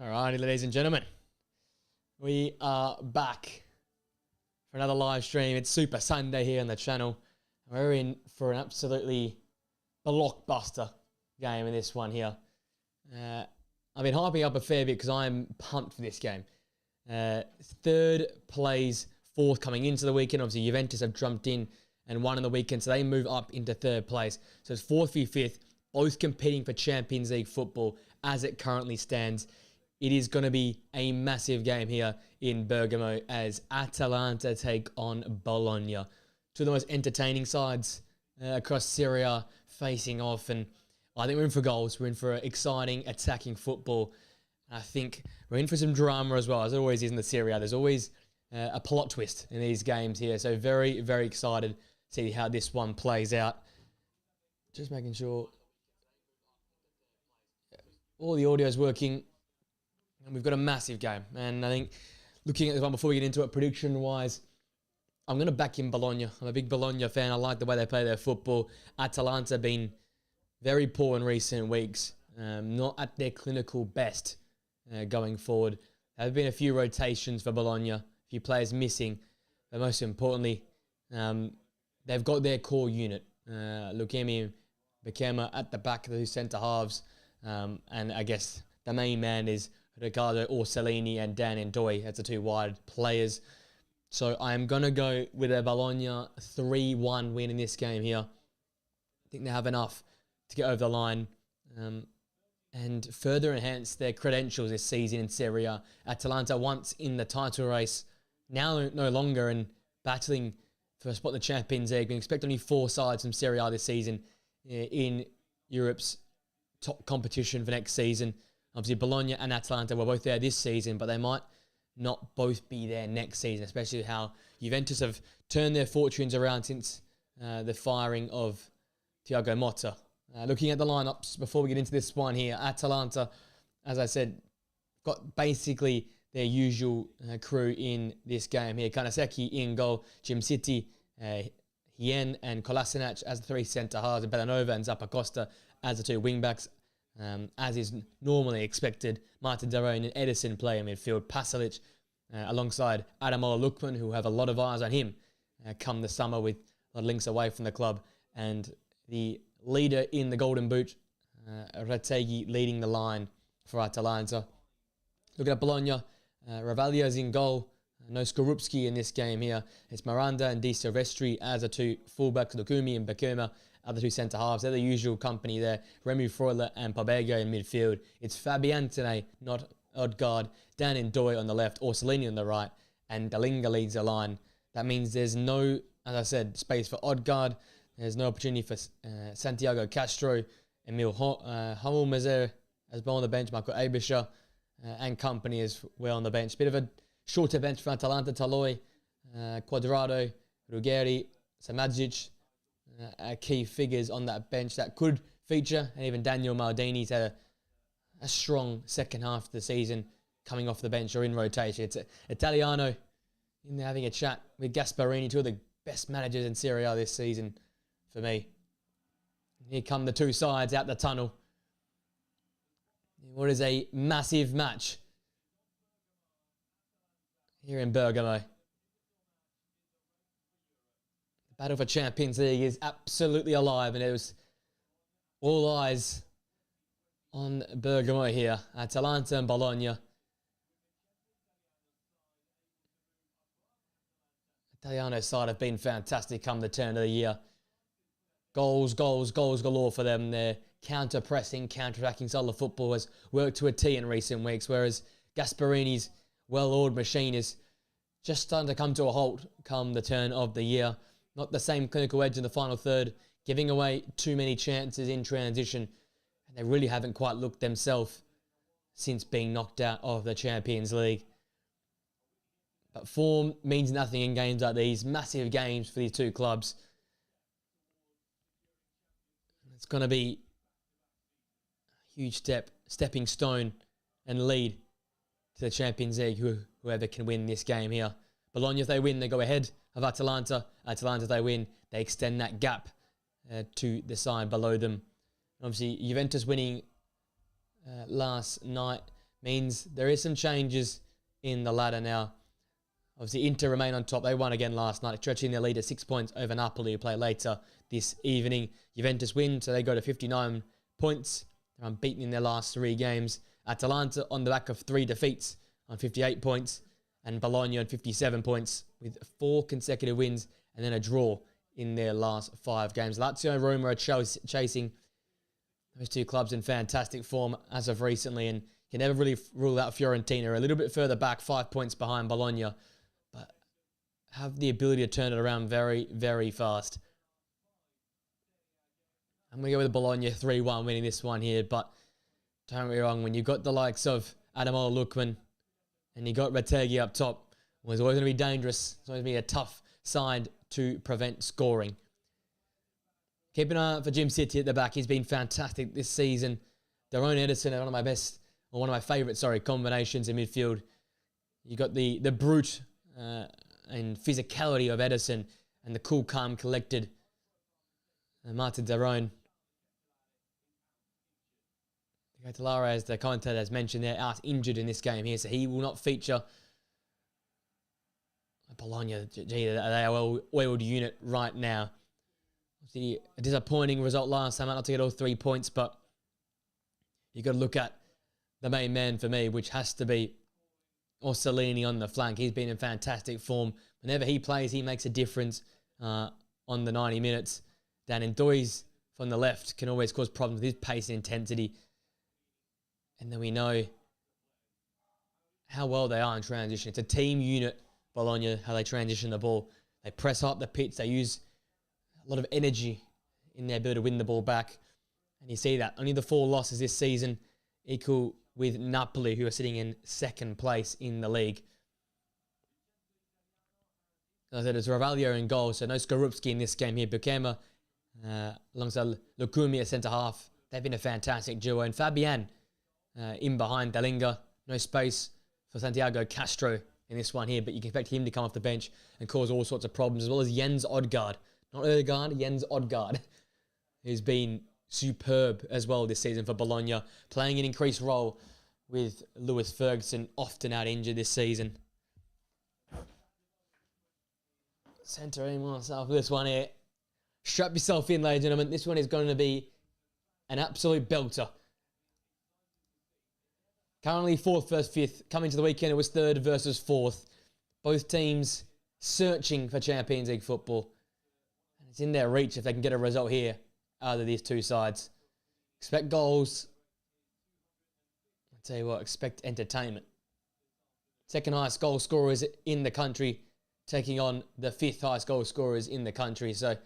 Alrighty, ladies and gentlemen, we are back for another live stream. It's Super Sunday here on the channel. We're in for an absolutely blockbuster game in this one here. I've been hyping up a fair bit because I'm pumped for this game. Third plays fourth coming into the weekend. Obviously, Juventus have jumped in and won in the weekend, so they move up into third place. So it's fourth v fifth, both competing for Champions League football as it currently stands. It is going to be a massive game here in Bergamo as Atalanta take on Bologna. Two of the most entertaining sides across Serie A facing off, and I think we're in for goals. We're in for exciting attacking football. I think we're in for some drama as well, as there always is in the Serie A. There's always a plot twist in these games here, so very, very excited to see how this one plays out. Just making sure all the audio is working. And we've got a massive game. And I think looking at this one before we get into it, prediction-wise, I'm going to back in Bologna. I'm a big Bologna fan. I like the way they play their football. Atalanta have been very poor in recent weeks. Not at their clinical best going forward. There have been a few rotations for Bologna. A few players missing. But most importantly, they've got their core unit. Lukemi and Bekema at the back of the two centre halves. And I guess the main man is Riccardo Orsolini and Dan Ndoye as the two wide players. So I am going to go with a Bologna 3-1 win in this game here. I think they have enough to get over the line and further enhance their credentials this season in Serie A. Atalanta once in the title race, now no longer, and battling for a spot in the Champions League. We expect only 4 sides from Serie A this season in Europe's top competition for next season. Obviously, Bologna and Atalanta were both there this season, but they might not both be there next season, especially how Juventus have turned their fortunes around since the firing of Thiago Motta. Looking at the lineups before we get into this one here, Atalanta, as I said, got basically their usual crew in this game here. Kanaseki in goal, Jim City, Hien and Kolasinac as the 3 centre halves, and Bellanova and Zappacosta as the 2 wing backs. As is normally expected, Martin Darone and Edison play in midfield. Pasalic alongside Adamola Lookman, who have a lot of eyes on him come the summer with a lot of links away from the club. And the leader in the Golden Boot, Retegui, leading the line for Atalanta. Looking at Bologna, Ravaglio's in goal. No Skorupski in this game here. It's Miranda and Di Silvestri as the 2 fullbacks. Lukumi and Bekema are the 2 centre-halves. They're the usual company there. Remy Freuler and Pobega in midfield. It's Fabian today, not Odegaard. Dan Ndoye on the left, Orsolini on the right, and Dalinga leads the line. That means there's no, as I said, space for Odegaard. There's no opportunity for Santiago Castro, Emil Hammelmezer as well on the bench, Marco Abisha and company as well on the bench. Bit of a shorter bench for Atalanta, Toloi, Quadrado, Ruggeri, Samadzic, key figures on that bench that could feature, and even Daniel Maldini's had a strong second half of the season coming off the bench or in rotation. It's Italiano in there having a chat with Gasparini, 2 of the best managers in Serie A this season for me. Here come the 2 sides out the tunnel. What is a massive match here in Bergamo. The battle for Champions League is absolutely alive, and it was all eyes on Bergamo here. Atalanta and Bologna. Italiano's side have been fantastic come the turn of the year. Goals galore for them. Their counter-pressing, counter-attacking style of football has worked to a T in recent weeks, whereas Gasparini's well-oiled machine is just starting to come to a halt come the turn of the year. Not the same clinical edge in the final third, giving away too many chances in transition. And they really haven't quite looked themselves since being knocked out of the Champions League. But form means nothing in games like these. Massive games for these 2 clubs. It's going to be a huge stepping stone and lead to the Champions League, whoever can win this game here. Bologna, if they win, they go ahead of Atalanta. Atalanta, if they win, they extend that gap to the side below them. Obviously, Juventus winning last night means there is some changes in the ladder now. Obviously, Inter remain on top. They won again last night, stretching their lead to 6 points over Napoli, who play later this evening. Juventus win, so they go to 59 points. They're unbeaten in their last 3 games. Atalanta on the back of 3 defeats on 58 points. And Bologna on 57 points with 4 consecutive wins and then a draw in their last 5 games. Lazio and Roma are chasing those 2 clubs in fantastic form as of recently, and can never really rule out Fiorentina. A little bit further back, 5 points behind Bologna, but have the ability to turn it around very, very fast. I'm going to go with Bologna 3-1 winning this one here, but don't get me wrong, when you've got the likes of Adamola Lookman and you got Retegui up top, well, it's always going to be dangerous. It's always going to be a tough side to prevent scoring. Keep an eye out for Jim City at the back. He's been fantastic this season. Daron Ederson, one of my favourite, combinations in midfield. You got the brute and physicality of Ederson and the cool, calm, collected Martin Daron. Talare, as the commentator has mentioned, they're out injured in this game here, so he will not feature. Bologna, gee, they are a well-oiled unit right now. Obviously, a disappointing result last time, not to get all 3 points, but you've got to look at the main man for me, which has to be Orsolini on the flank. He's been in fantastic form. Whenever he plays, he makes a difference on the 90 minutes. Dan Ndoye's from the left can always cause problems with his pace and intensity. And then we know how well they are in transition. It's a team unit, Bologna, how they transition the ball. They press up the pitch. They use a lot of energy in their ability to win the ball back. And you see that. Only the 4 losses this season equal with Napoli, who are sitting in 2nd place in the league. As I said, it's Ravaglio in goal, so no Skorupski in this game here. Bukema alongside Lukumi at centre-half. They've been a fantastic duo. And Fabian in behind Dalinga. No space for Santiago Castro in this one here, but you can expect him to come off the bench and cause all sorts of problems, as well as Jens Odgaard. Not Odegaard, Jens Odgaard, who's been superb as well this season for Bologna, playing an increased role with Lewis Ferguson often out injured this season. Centering myself for this one here. Strap yourself in, ladies and gentlemen. This one is going to be an absolute belter. Currently 4th versus 5th. Coming to the weekend, it was 3rd versus 4th. Both teams searching for Champions League football. And it's in their reach if they can get a result here out of these 2 sides. Expect goals. I'll tell you what, expect entertainment. 2nd highest goal scorers in the country, taking on the 5th highest goal scorers in the country. So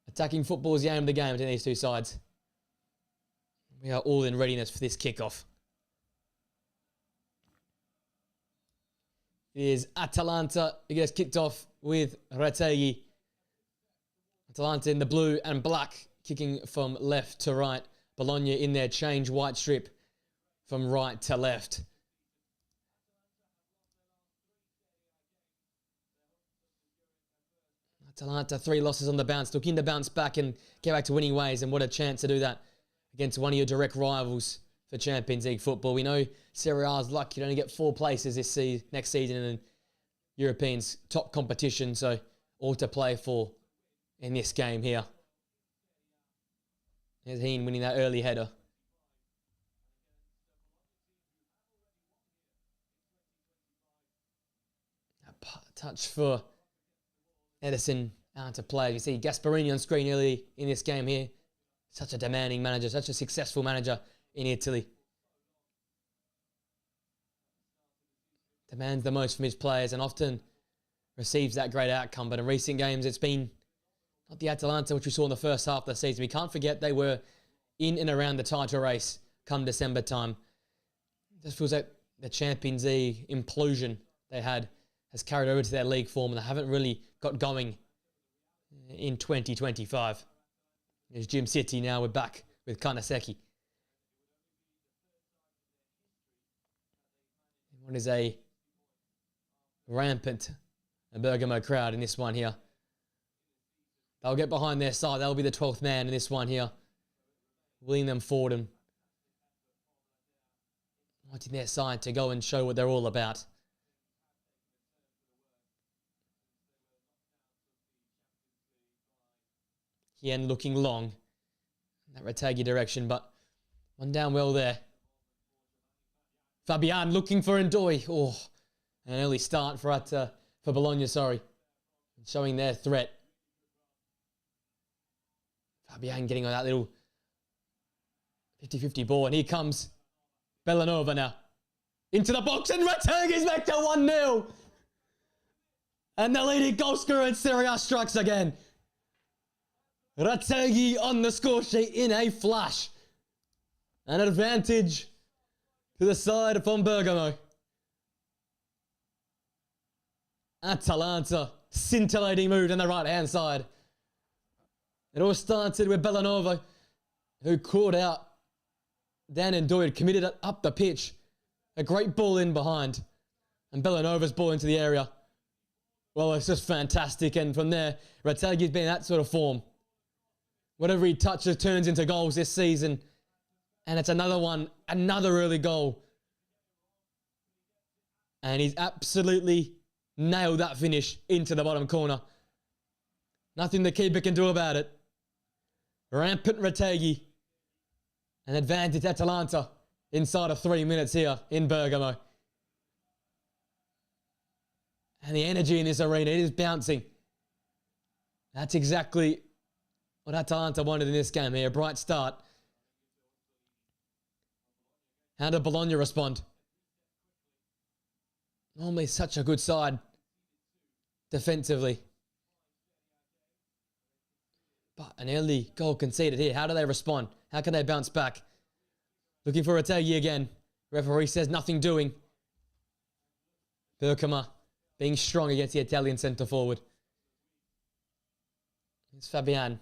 attacking football is the aim of the game between these 2 sides. We are all in readiness for this kickoff. It is Atalanta who gets kicked off with Retegui. Atalanta in the blue and black, kicking from left to right. Bologna in their change white strip from right to left. Atalanta, 3 losses on the bounce, looking to bounce back and get back to winning ways, and what a chance to do that against one of your direct rivals for Champions League football. We know Serie A is lucky to only get 4 places this next season in Europeans' top competition, so all to play for in this game here. There's Heen winning that early header. A touch for Ederson out to play. You see Gasperini on screen early in this game here. Such a demanding manager, such a successful manager in Italy. Demands the most from his players and often receives that great outcome. But in recent games, it's been not the Atalanta which we saw in the first half of the season. We can't forget they were in and around the title race come December time. It just feels like the Champions League implosion they had has carried over to their league form, and they haven't really got going in 2025. There's Jim City now. We're back with Kanaseki. What is a rampant Bergamo crowd in this one here. They'll get behind their side. They'll be the 12th man in this one here, willing them forward. And wanting their side to go and show what they're all about. Hien looking long in that Retegui direction, but one down well there. Fabian looking for Ndoye. Oh, an early start for Bologna, sorry. Showing their threat. Fabian getting on that little 50-50 ball, and here comes Bellanova now. Into the box, and Retegui's back to 1-0. And the leading goal scorer in Serie A strikes again. Retegui on the score sheet in a flash. An advantage to the side from Bergamo. Atalanta, scintillating move on the right-hand side. It all started with Bellanova, who caught out Dan Ndoye, committed it up the pitch. A great ball in behind. And Bellanova's ball into the area. Well, it's just fantastic. And from there, Retegui's been in that sort of form. Whatever he touches turns into goals this season. And it's another one, another early goal. And he's absolutely nailed that finish into the bottom corner. Nothing the keeper can do about it. Rampant Retegui. An advantage Atalanta inside of 3 minutes here in Bergamo. And the energy in this arena, it is bouncing. That's exactly what Atalanta wanted in this game here. A bright start. How did Bologna respond? Normally such a good side defensively. But an early goal conceded here. How do they respond? How can they bounce back? Looking for Retegui again. Referee says nothing doing. Bergamo being strong against the Italian centre forward. It's Fabian.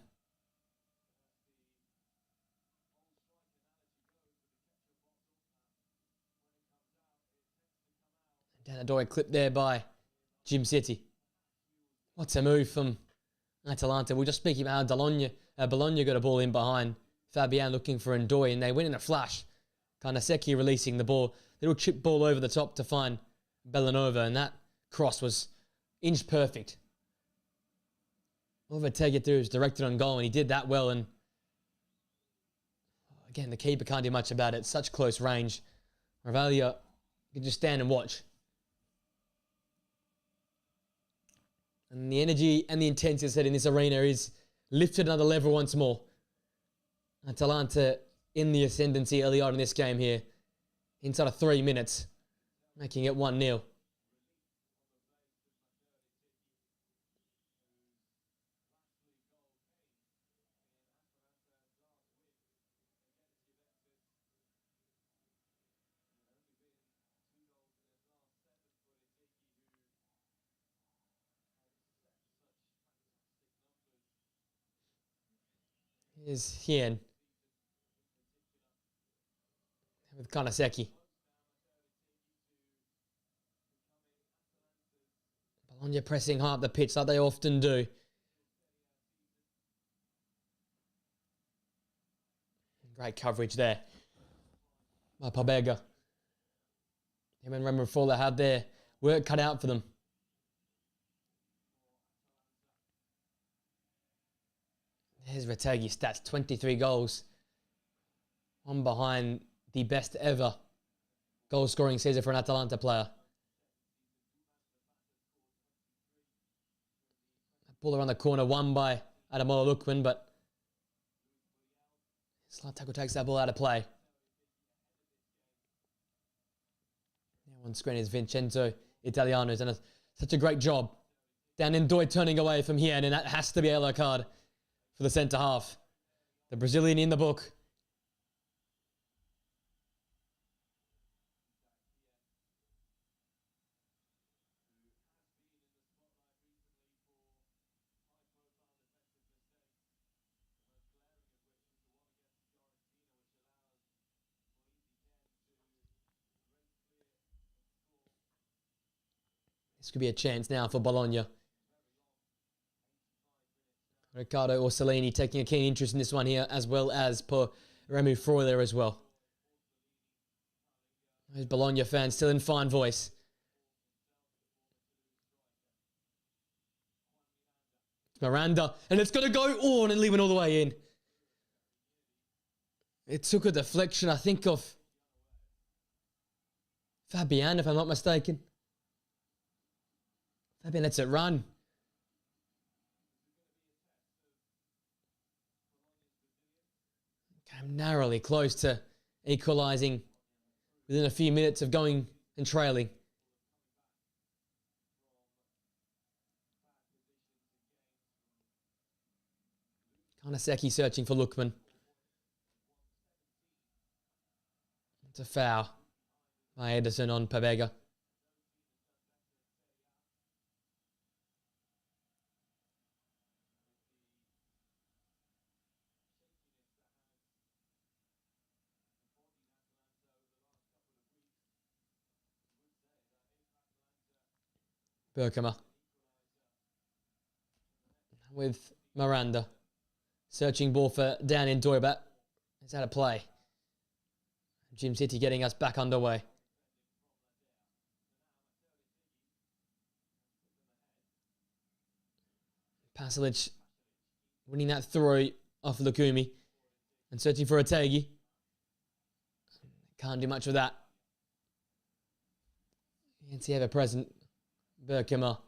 Down Ndoye clipped there by Jim City. What's a move from Atalanta? We'll just speak about how Bologna got a ball in behind. Fabian looking for Ndoye, and they win in a flash. Karnasecki releasing the ball. Little chip ball over the top to find Bellanova, and that cross was inch perfect. All Retegui through is directed on goal, and he did that well. And again, the keeper can't do much about it. Such close range. Ravalia can just stand and watch. And the energy and the intensity set in this arena is lifted another level once more. Atalanta in the ascendancy early on in this game here. Inside of 3 minutes. Making it 1-0. Here's Hien with Karnasecki. Bologna pressing hard up the pitch like they often do. Great coverage there by Pobega. Him and Remafrola had their work cut out for them. Here's Retegui stats, 23 goals. One behind the best ever goal scoring season for an Atalanta player. Ball around the corner, won by Adamola Lukman, but Slight tackle takes that ball out of play. Now on screen is Vincenzo Italiano. He's done such a great job. Dan Ndoye turning away from here, and that has to be a yellow card for the centre half. The Brazilian in the book. This could be a chance now for Bologna. Riccardo Orsolini taking a keen interest in this one here, as well as Remu Freuler as well. Those Bologna fans still in fine voice. Miranda, and it's going to go on and leaving all the way in. It took a deflection, I think, of Fabian, if I'm not mistaken. Fabian lets it run. Came narrowly close to equalising within a few minutes of going and trailing. Kanaseki searching for Lookman. It's a foul by Ederson on Pabega. Berkema with Miranda. Searching ball for down in Doibat. It's out of play. Gym City getting us back underway. Pasalic winning that throw off Lukumi and searching for Otegi. Can't do much with that. It's the ever-present Berkema.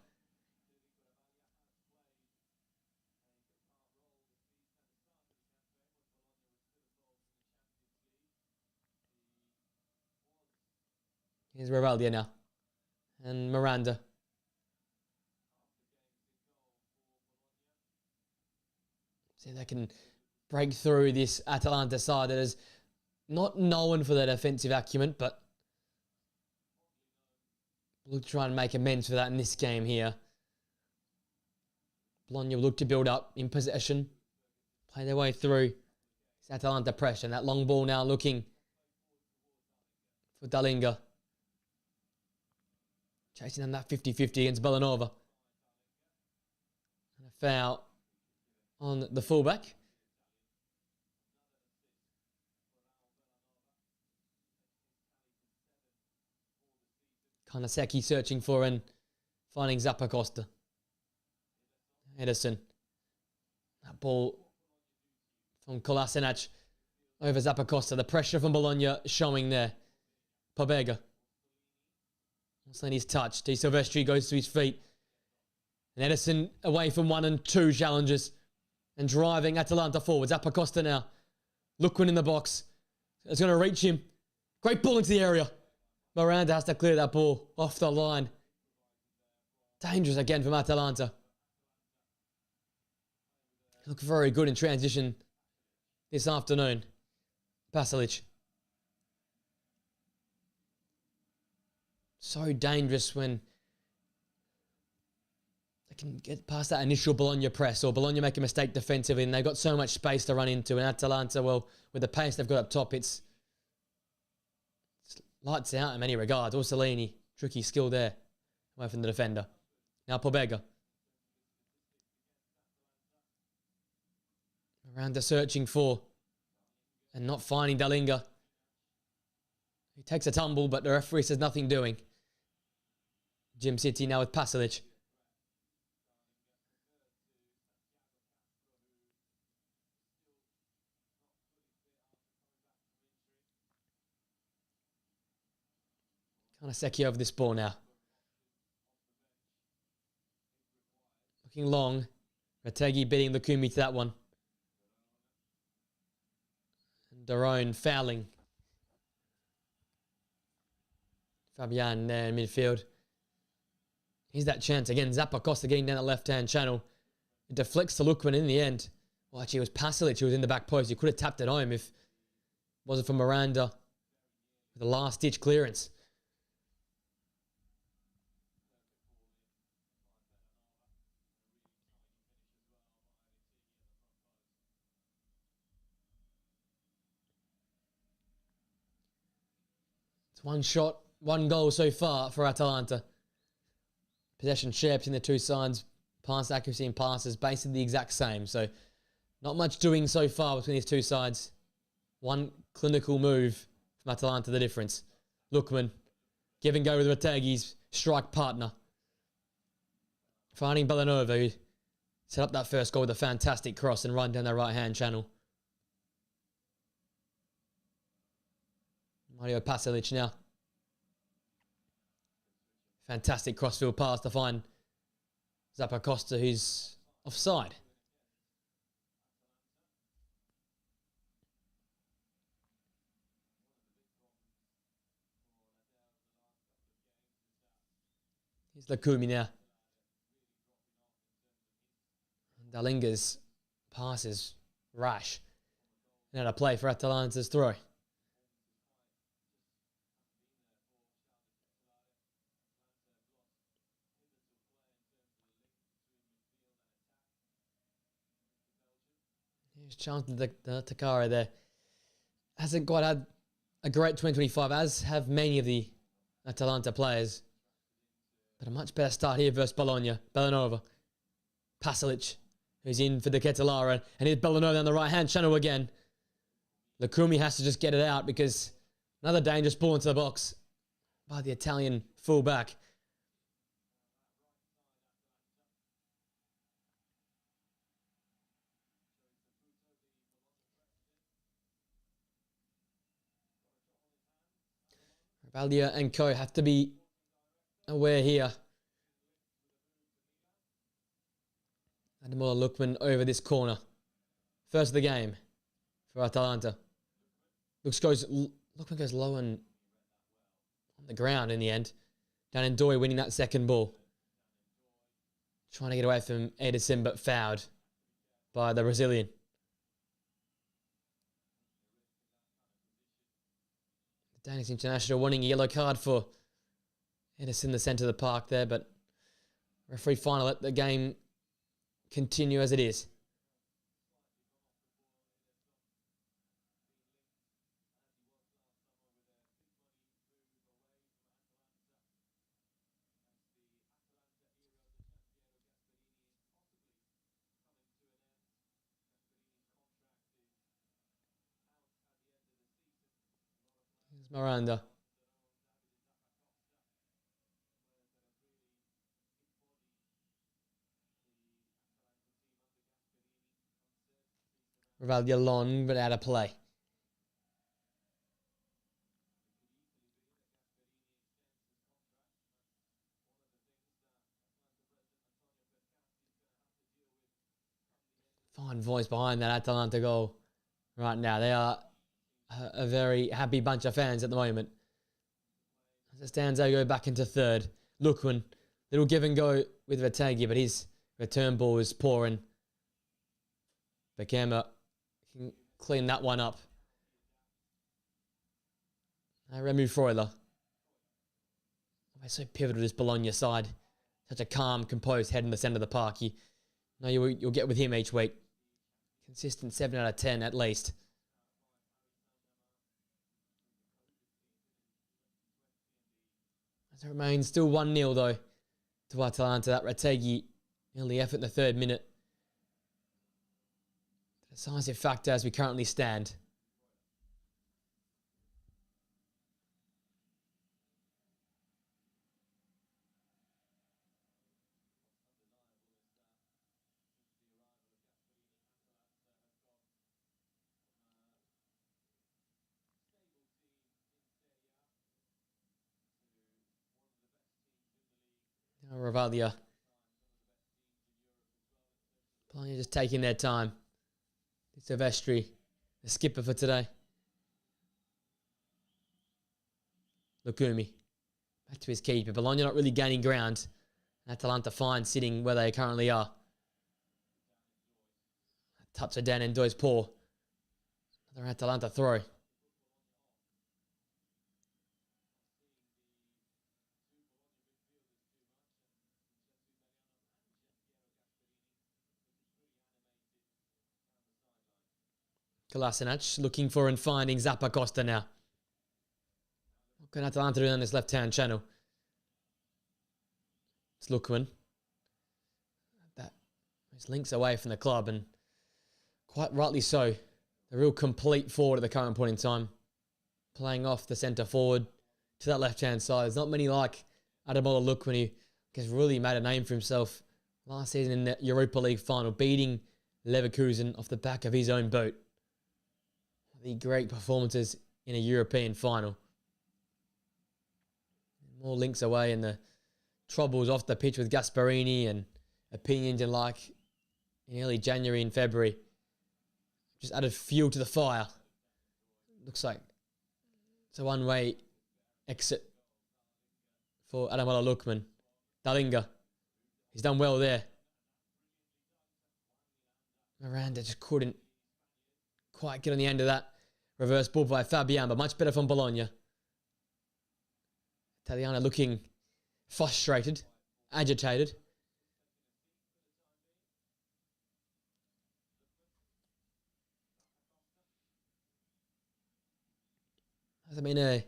Here's Rivaldia now. And Miranda. See if they can break through this Atalanta side that is not known for their defensive acumen, but we'll try and make amends for that in this game here. Bologna will look to build up in possession, play their way through this Atalanta pressure. And that long ball now looking for Dalinga. Chasing them that 50-50 against Bellanova. And a foul on the fullback. Kanaseki searching for and finding Zappacosta. Ederson. That ball from Kolasinac over Zappacosta. The pressure from Bologna showing there. Pabega. Mussolini's touch. Di Silvestri goes to his feet. And Ederson away from 1 and 2 challenges. And driving Atalanta forward. Zappacosta now. Lookman in the box. It's going to reach him. Great ball into the area. Miranda has to clear that ball off the line. Dangerous again from Atalanta. Look very good in transition this afternoon. Pasalic. So dangerous when they can get past that initial Bologna press or Bologna make a mistake defensively and they've got so much space to run into. And Atalanta, well, with the pace they've got up top, it's lights out in many regards. Orsolini, tricky skill there, away from the defender. Now Pobega. Miranda searching for and not finding Dalinga. He takes a tumble, but the referee says nothing doing. Gym City now with Pasalic. Kanaseki over this ball now. Looking long. Rategi beating Lukumi to that one. And Daron fouling. Fabian there in midfield. Here's that chance again. Zappacosta getting down the left-hand channel. It deflects to Lookman in the end. Well, actually, it was Pasalic who was in the back post. He could have tapped it home if it wasn't for Miranda with a last-ditch clearance. It's one shot, one goal so far for Atalanta. Possession share between the two sides. Pass accuracy and passes basically the exact same. So not much doing so far between these two sides. One clinical move from Atalanta, the difference. Lookman. Give and go with Retegi's strike partner. Finding Bellanova, who set up that first goal with a fantastic cross and run down the right-hand channel. Mario Pasalic now. Fantastic crossfield pass to find Zappacosta, who's offside. Here's Lukumi now. Dalinga's pass is rash. Now to play for Atalanta's throw. Here's chance to the Takara there. Hasn't quite had a great 2025, as have many of the Atalanta players. But a much better start here versus Bologna. Bellanova. Pasalic, who's in for the Ketelara. And here's Bellanova down the right-hand channel again. Lukumi has to just get it out because another dangerous ball into the box by the Italian fullback. Valdia and co have to be aware here. Ademola Lookman over this corner. First of the game for Atalanta. Lookman goes low and on the ground in the end. Dan and Doy winning that second ball. Trying to get away from Edison, but fouled by the Brazilian. The Danish international wanting a yellow card for Edison, the centre of the park there, but referee final, let the game continue as it is. Here's Miranda. Rivaldia long, but out of play. Fine voice behind that Atalanta goal right now. They are a very happy bunch of fans at the moment. As it stands, they go back into third. Lookman, little give and go with Retegi, but his return ball is poor, and Bekema can clean that one up. Remu Freuler. They're so pivotal, this Bologna side. Such a calm, composed head in the centre of the park. You'll get with him each week. Consistent 7 out of 10 at least. As it remains still 1-0 though to Atalanta. That Retegi nearly effort in the 3rd minute. The decisive factor as we currently stand. Rivaldia. Bologna just taking their time. Silvestri, the skipper for today. Lukumi. Back to his keeper. Bologna not really gaining ground. Atalanta fine sitting where they currently are. A touch of Dan and Doy's paw. Another Atalanta throw. Kolasinac looking for and finding Zappacosta now. What can Atalanta do on this left-hand channel? It's Lookman. That is links away from the club, and quite rightly so. The real complete forward at the current point in time. Playing off the centre forward, to that left-hand side. There's not many like Ademola Lookman, who has really made a name for himself last season in the Europa League final, beating Leverkusen off the back of his own boat. The great performances in a European final. More links away and the troubles off the pitch with Gasperini and opinions and like in early January and February. Just added fuel to the fire. Looks like it's a one-way exit for Ademola Lookman. Dalinga, he's done well there. Miranda just couldn't quite get on the end of that reverse ball by Fabian, but much better from Bologna. Italiano looking frustrated, agitated. Hasn't been a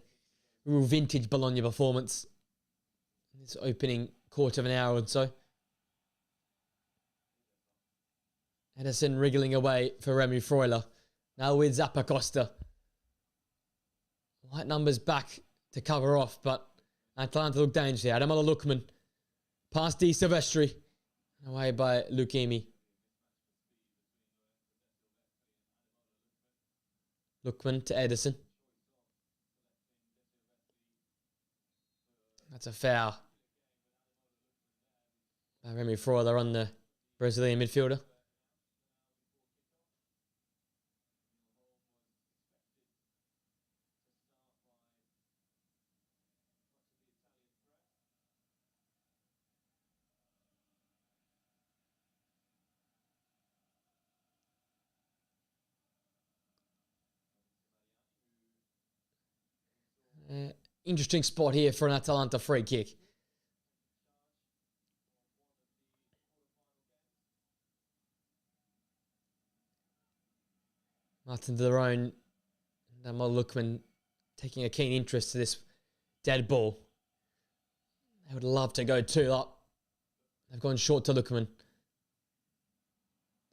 real vintage Bologna performance in this opening quarter of an hour or so. Edison wriggling away for Remy Freuler. Now with Zappacosta. White numbers back to cover off, but Atalanta look dangerous here. Ademola Lookman. Past Di Silvestri. Away by Lucchini. Lookman to Edison. That's a foul by Remy Freuler on the Brazilian midfielder. Interesting spot here for an Atalanta free kick. Martin de Roon and Lookman taking a keen interest to this dead ball. They would love to go 2 up. They've gone short to Lookman.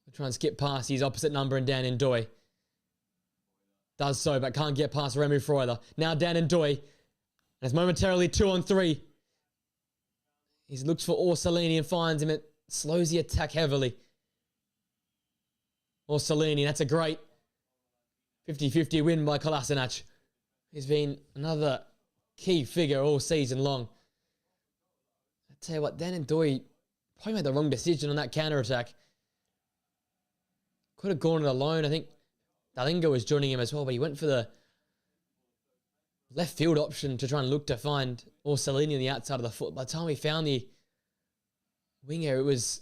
They'll try and skip past his opposite number and Dan Ndoye. Does so, but can't get past Remy Freuler. Now Dan Ndoye. And it's momentarily 2-on-3. He looks for Orsolini and finds him. It slows the attack heavily. Orsolini, that's a great 50-50 win by Kolasinac. He's been another key figure all season long. I tell you what, Dan Ndoye probably made the wrong decision on that counter-attack. Could have gone it alone. I think Dalinga was joining him as well, but he went for the left field option to try and look to find Orsolini on the outside of the foot. By the time we found the winger, it was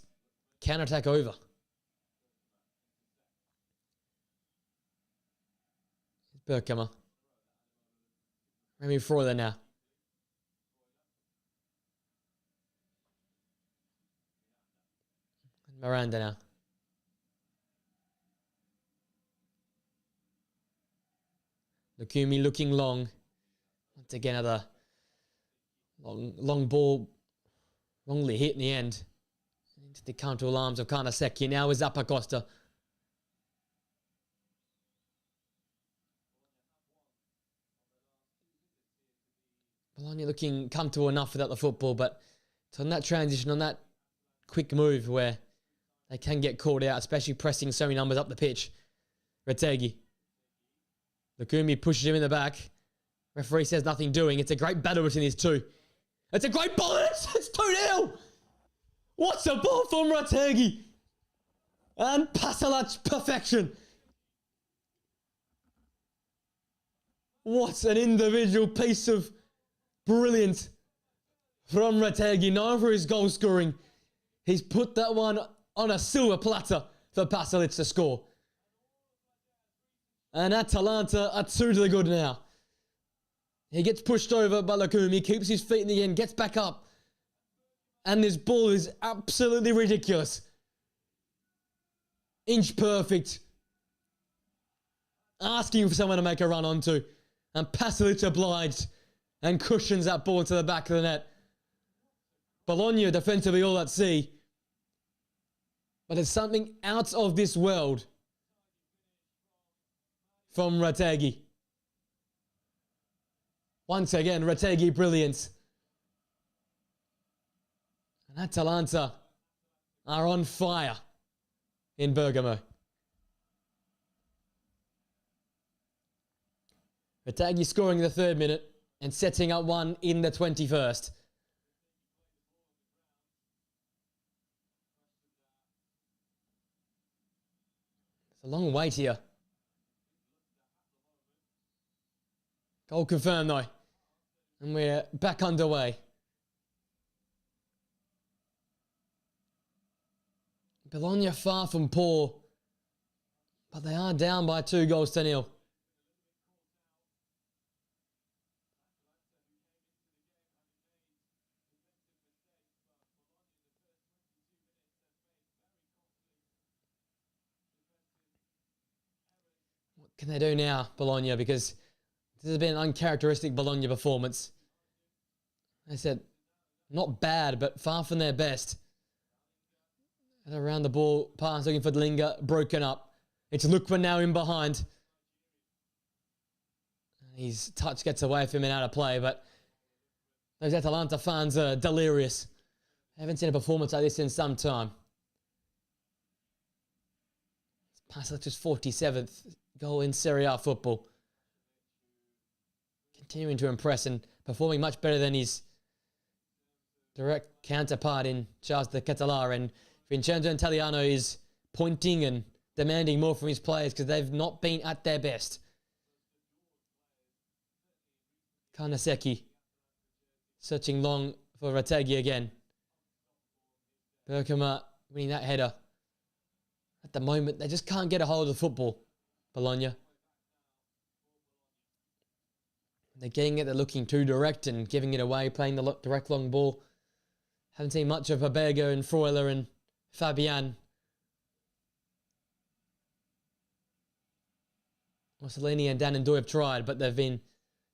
counter-attack over. Bergkammer. Remy Freuler now. Miranda now. Lucchini looking long. Once again, another long ball wrongly hit in the end. Into the counter arms of Karnaseki. Now with Zappacosta. Bologna looking comfortable enough without the football, but it's on that transition, on that quick move where they can get caught out, especially pressing so many numbers up the pitch. Retegui. Lucchini pushes him in the back. Referee says nothing doing. It's a great battle between these two. It's a great ball. It's 2-0. What's a ball from Retegui? And Pasalac perfection. What an individual piece of brilliance from Retegui. Known for his goal scoring. He's put that one on a silver platter for Pasalic to score. And Atalanta are 2 to the good now. He gets pushed over by Lucchini, keeps his feet in the end, gets back up. And this ball is absolutely ridiculous. Inch perfect. Asking for someone to make a run onto. And Pasalic obliged and cushions that ball into the back of the net. Bologna defensively all at sea. But it's something out of this world from Retegui. Once again, Retegui brilliance. And Atalanta are on fire in Bergamo. Retegui scoring in the 3rd minute and setting up one in the 21st. It's a long wait here. Goal confirmed though. And we're back underway. Bologna far from poor, but they are down by 2-0. What can they do now, Bologna? Because this has been an uncharacteristic Bologna performance. I said, not bad, but far from their best. And around the ball, pass looking for Dlinga, broken up. It's Lukman now in behind. His touch gets away from him and out of play, but those Atalanta fans are delirious. I haven't seen a performance like this in some time. Pasalic's 47th goal in Serie A football. Continuing to impress and performing much better than his direct counterpart in Charles de Ketelaere. And Vincenzo Italiano is pointing and demanding more from his players because they've not been at their best. Karnaseki searching long for Retegui again. Bergamo winning that header. At the moment, they just can't get a hold of the football, Bologna. They're getting it, they're looking too direct and giving it away, playing the direct long ball. Haven't seen much of Herbergo and Freuler and Fabian. Mussolini and Dan and Doy have tried, but they've been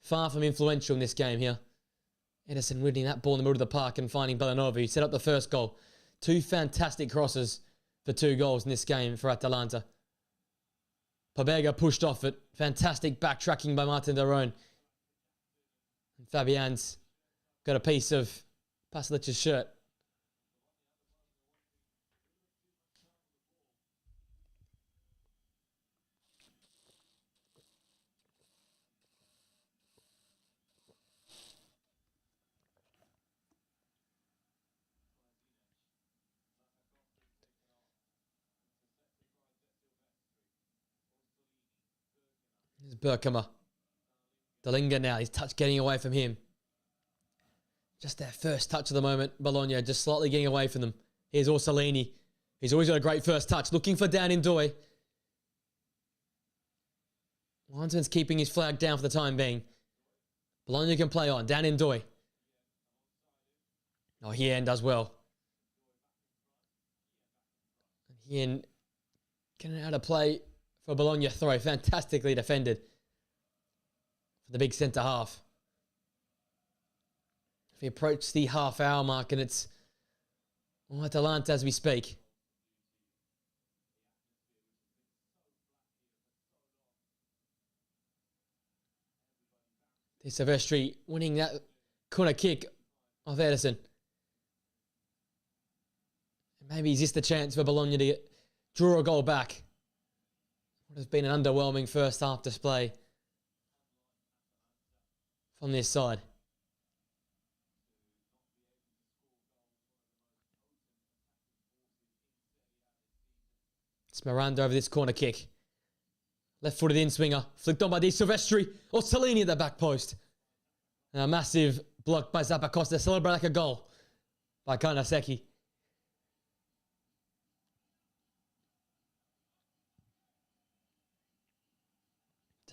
far from influential in this game here. Edison winning that ball in the middle of the park and finding Bellanova, who set up the first goal. 2 fantastic crosses for 2 goals in this game for Atalanta. Pobega pushed off it. Fantastic backtracking by Martin Darone. And Fabian's got a piece of Pasalic's shirt. Here's Bergamo. Dlinga now, his touch getting away from him. Just their first touch of the moment. Bologna just slightly getting away from them. Here's Orsolini. He's always got a great first touch. Looking for Dan Indoy. Linesman's keeping his flag down for the time being. Bologna can play on. Dan Indoy. Oh, Hien does well. Hien getting out of play for Bologna throw. Fantastically defended for the big centre half. If we approach the half-hour mark and it's Atalanta as we speak. De Silvestri winning that corner kick of Edison. Maybe is this the chance for Bologna to draw a goal back? What has been an underwhelming first half display from this side. It's Miranda over this corner kick. Left-footed in-swinger. Flicked on by De Silvestri. Orsolini at the back post. And a massive block by Zappacosta. Celebrate like a goal by Karnaseki.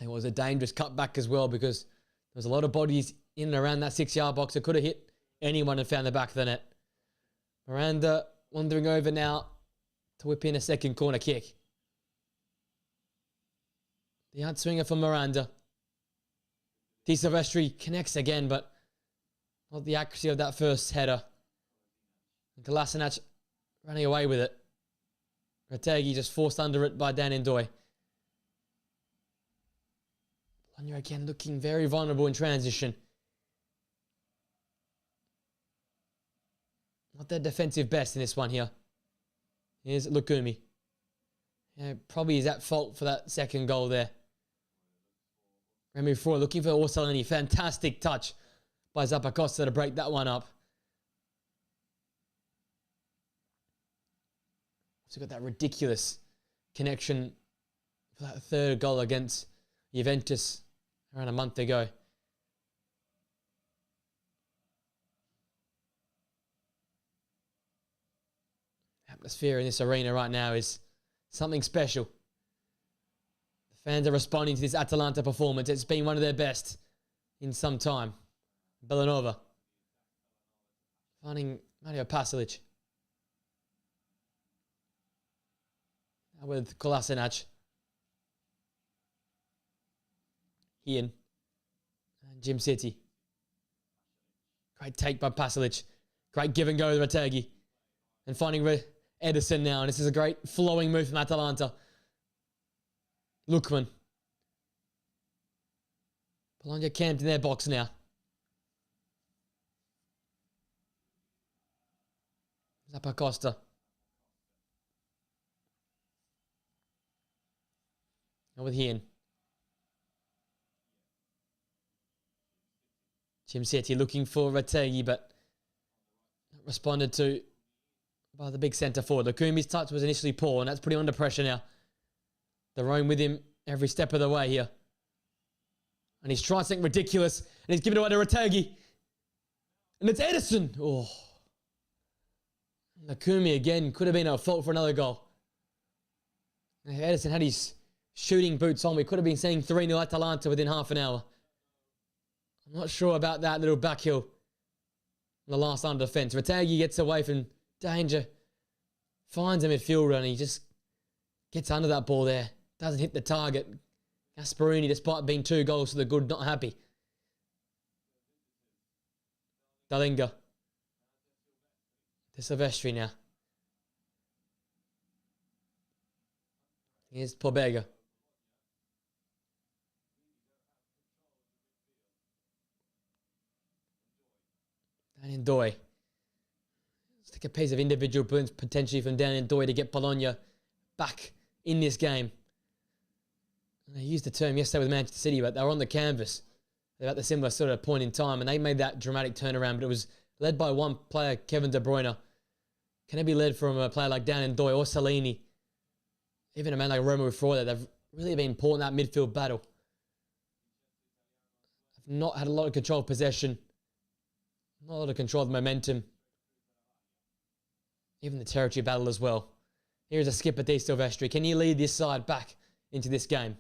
It was a dangerous cutback as well because there was a lot of bodies in and around that 6-yard box. It could have hit anyone and found the back of the net. Miranda wandering over now to whip in a second corner kick. The out-swinger from Miranda. De Silvestri connects again, but not the accuracy of that first header. Kolasinac running away with it. Retegui just forced under it by Dan Indoy. Bologna again looking very vulnerable in transition. Not their defensive best in this one here. Here's Lukumi. Yeah, probably is at fault for that second goal there. Remy Freud looking for Orsolini. Fantastic touch by Zappacosta to break that one up. So got that ridiculous connection for that third goal against Juventus around a month ago. Atmosphere in this arena right now is something special. The fans are responding to this Atalanta performance. It's been one of their best in some time. Bellanova finding Mario Pasalic. Now with Kolasinac. Ian and Jim City. Great take by Pasalic. Great give and go with Retegui. And finding Edison now. And this is a great flowing move from Atalanta. Lookman. Bologna camped in their box now. Zappacosta. Now with Ian. Jim City looking for Retegui, but not responded to by the big centre forward. Lukumi's touch was initially poor, and that's putting him under pressure now. They're rowing with him every step of the way here. And he's trying something ridiculous, and he's giving it away to Retegui. And it's Edison. Oh. Lukumi again could have been a fault for another goal. If Edison had his shooting boots on, we could have been seeing 3-0 Atalanta within half an hour. I'm not sure about that little backhill on the last line of defence. Retegui gets away from danger, finds a midfielder, and he just gets under that ball there. Doesn't hit the target. Gasparini, despite being 2 goals to the good, not happy. Dalinga. To Silvestri now. Here's Pobega. Daniel Doi. Let's take a piece of individual brilliance potentially from Daniel Doi to get Bologna back in this game. And I used the term yesterday with Manchester City, but they were on the canvas. They're at the similar sort of point in time, and they made that dramatic turnaround, but it was led by one player, Kevin De Bruyne. Can it be led from a player like Daniel Doi or Salini? Even a man like Romelu Freud, they've really been important in that midfield battle. They've not had a lot of control of possession. Not a lot of control of the momentum. Even the territory battle as well. Here's a skip at Di Silvestri. Can you lead this side back into this game?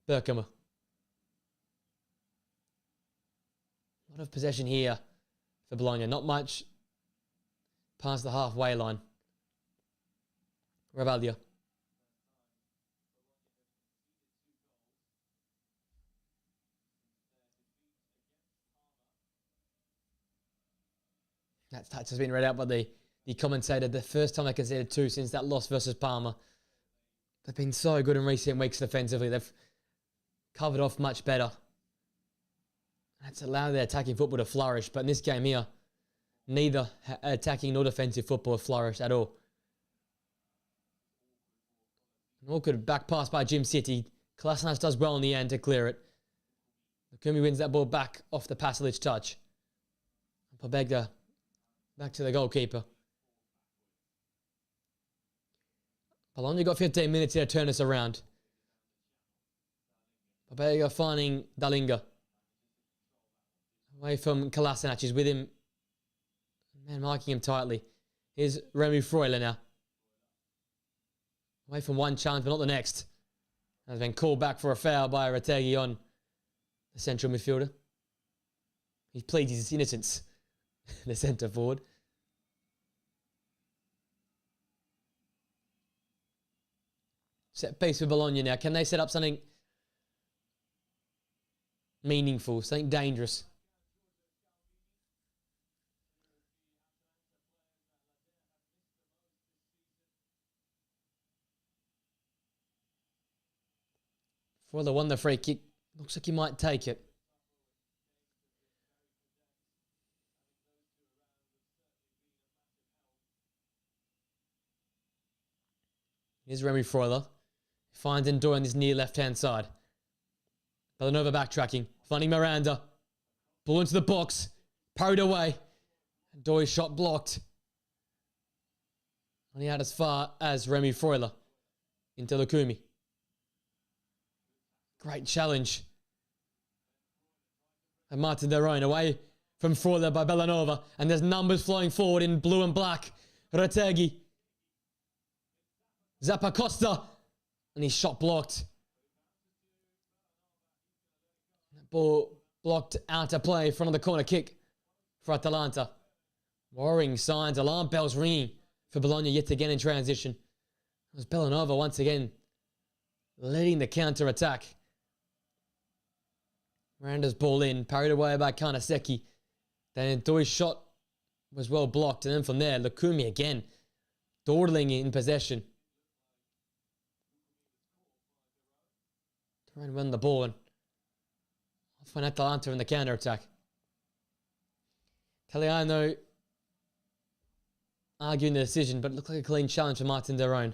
Berkhammer. A lot of possession here for Bologna. Not much past the halfway line. Ravaglia. That touch has been read out by the commentator. The first time they conceded 2 since that loss versus Parma. They've been so good in recent weeks defensively. They've covered off much better. That's allowed their attacking football to flourish. But in this game here, neither attacking nor defensive football have flourished at all. An awkward back pass by Jim City. Kolasinac does well in the end to clear it. Lukumi wins that ball back off the Pasalic touch. Pobega back to the goalkeeper. Bologna got 15 minutes here to turn us around. Pobega finding Dalinga. Away from Kolasinac. He's with him. Man marking him tightly. Here's Remy Freuler now. Away from one challenge, but not the next. Has been called back for a foul by Retegui on the central midfielder. He pleads his innocence. The centre forward. Set piece for Bologna now. Can they set up something meaningful, something dangerous? Freuler won the free kick. Looks like he might take it. Here's Remy Freuler. Finds Ndoye on this near left-hand side. Villanova backtracking. Finding Miranda. Ball into the box. Parried away. Ndoye shot blocked. Only out as far as Remy Freuler. Into Lukumi. Great challenge. And Martin Derone away from Freuler by Villanova. And there's numbers flowing forward in blue and black. Retegui. Zappacosta. And he's shot blocked. Ball blocked out to play in front of the corner kick for Atalanta. Worrying signs, alarm bells ringing for Bologna yet again in transition. It was Villanova once again leading the counter-attack. Miranda's ball in, parried away by Kanaseki. Then Ndoye's shot was well blocked, and then from there, Lukumi again, dawdling in possession. Trying to win the ball and off went Atalanta in the counter-attack. Italiano arguing the decision, but it looked like a clean challenge for Martin Derone.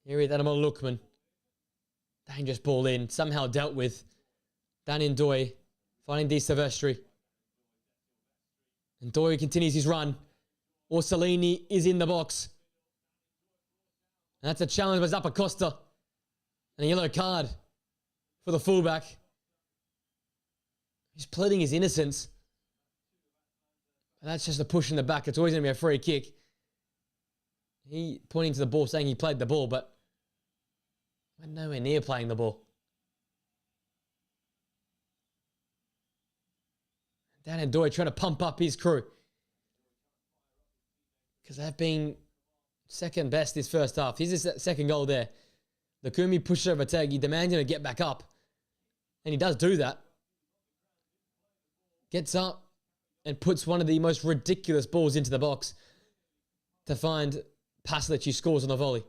Here is Animal Lookman. Dangerous ball in, somehow dealt with. Dan Ndoye finding Di Silvestri. Ndoye continues his run. Orsolini is in the box. And that's a challenge by Zappacosta. And a yellow card for the fullback. He's pleading his innocence. And that's just a push in the back. It's always going to be a free kick. He pointing to the ball saying he played the ball, but we're nowhere near playing the ball. Dan Ndoye trying to pump up his crew. Because they've been second best this first half. Here's his second goal there. Lukumi pushes over Tegi, demanding him to get back up. And he does do that. Gets up and puts one of the most ridiculous balls into the box to find Paslic, who scores on the volley.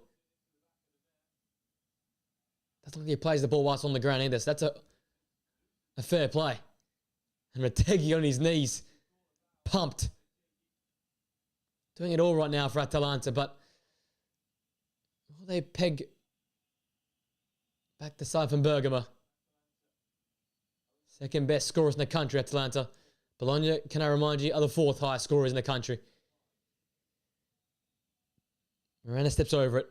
Doesn't look like he plays the ball whilst on the ground either, so that's a fair play. And Retegui on his knees, pumped. Doing it all right now for Atalanta, but will they peg back the side from Bergamo? Second best scorers in the country, Atalanta. Bologna, can I remind you, are the fourth highest scorers in the country. Miranda steps over it.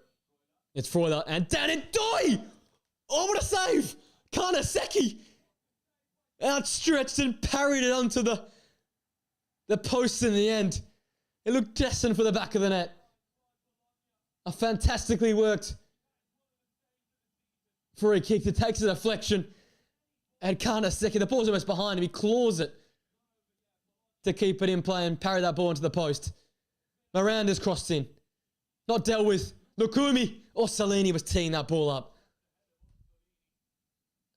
It's Freuler and Dan Ndoye! Oh, what a save! Kanaseki outstretched and parried it onto the post in the end. It looked destined for the back of the net. A fantastically worked free kick that takes a deflection. And Kanaseki, the ball's almost behind him. He claws it to keep it in play and parry that ball into the post. Miranda's crossed in. Not dealt with. Lukumi or Salini was teeing that ball up.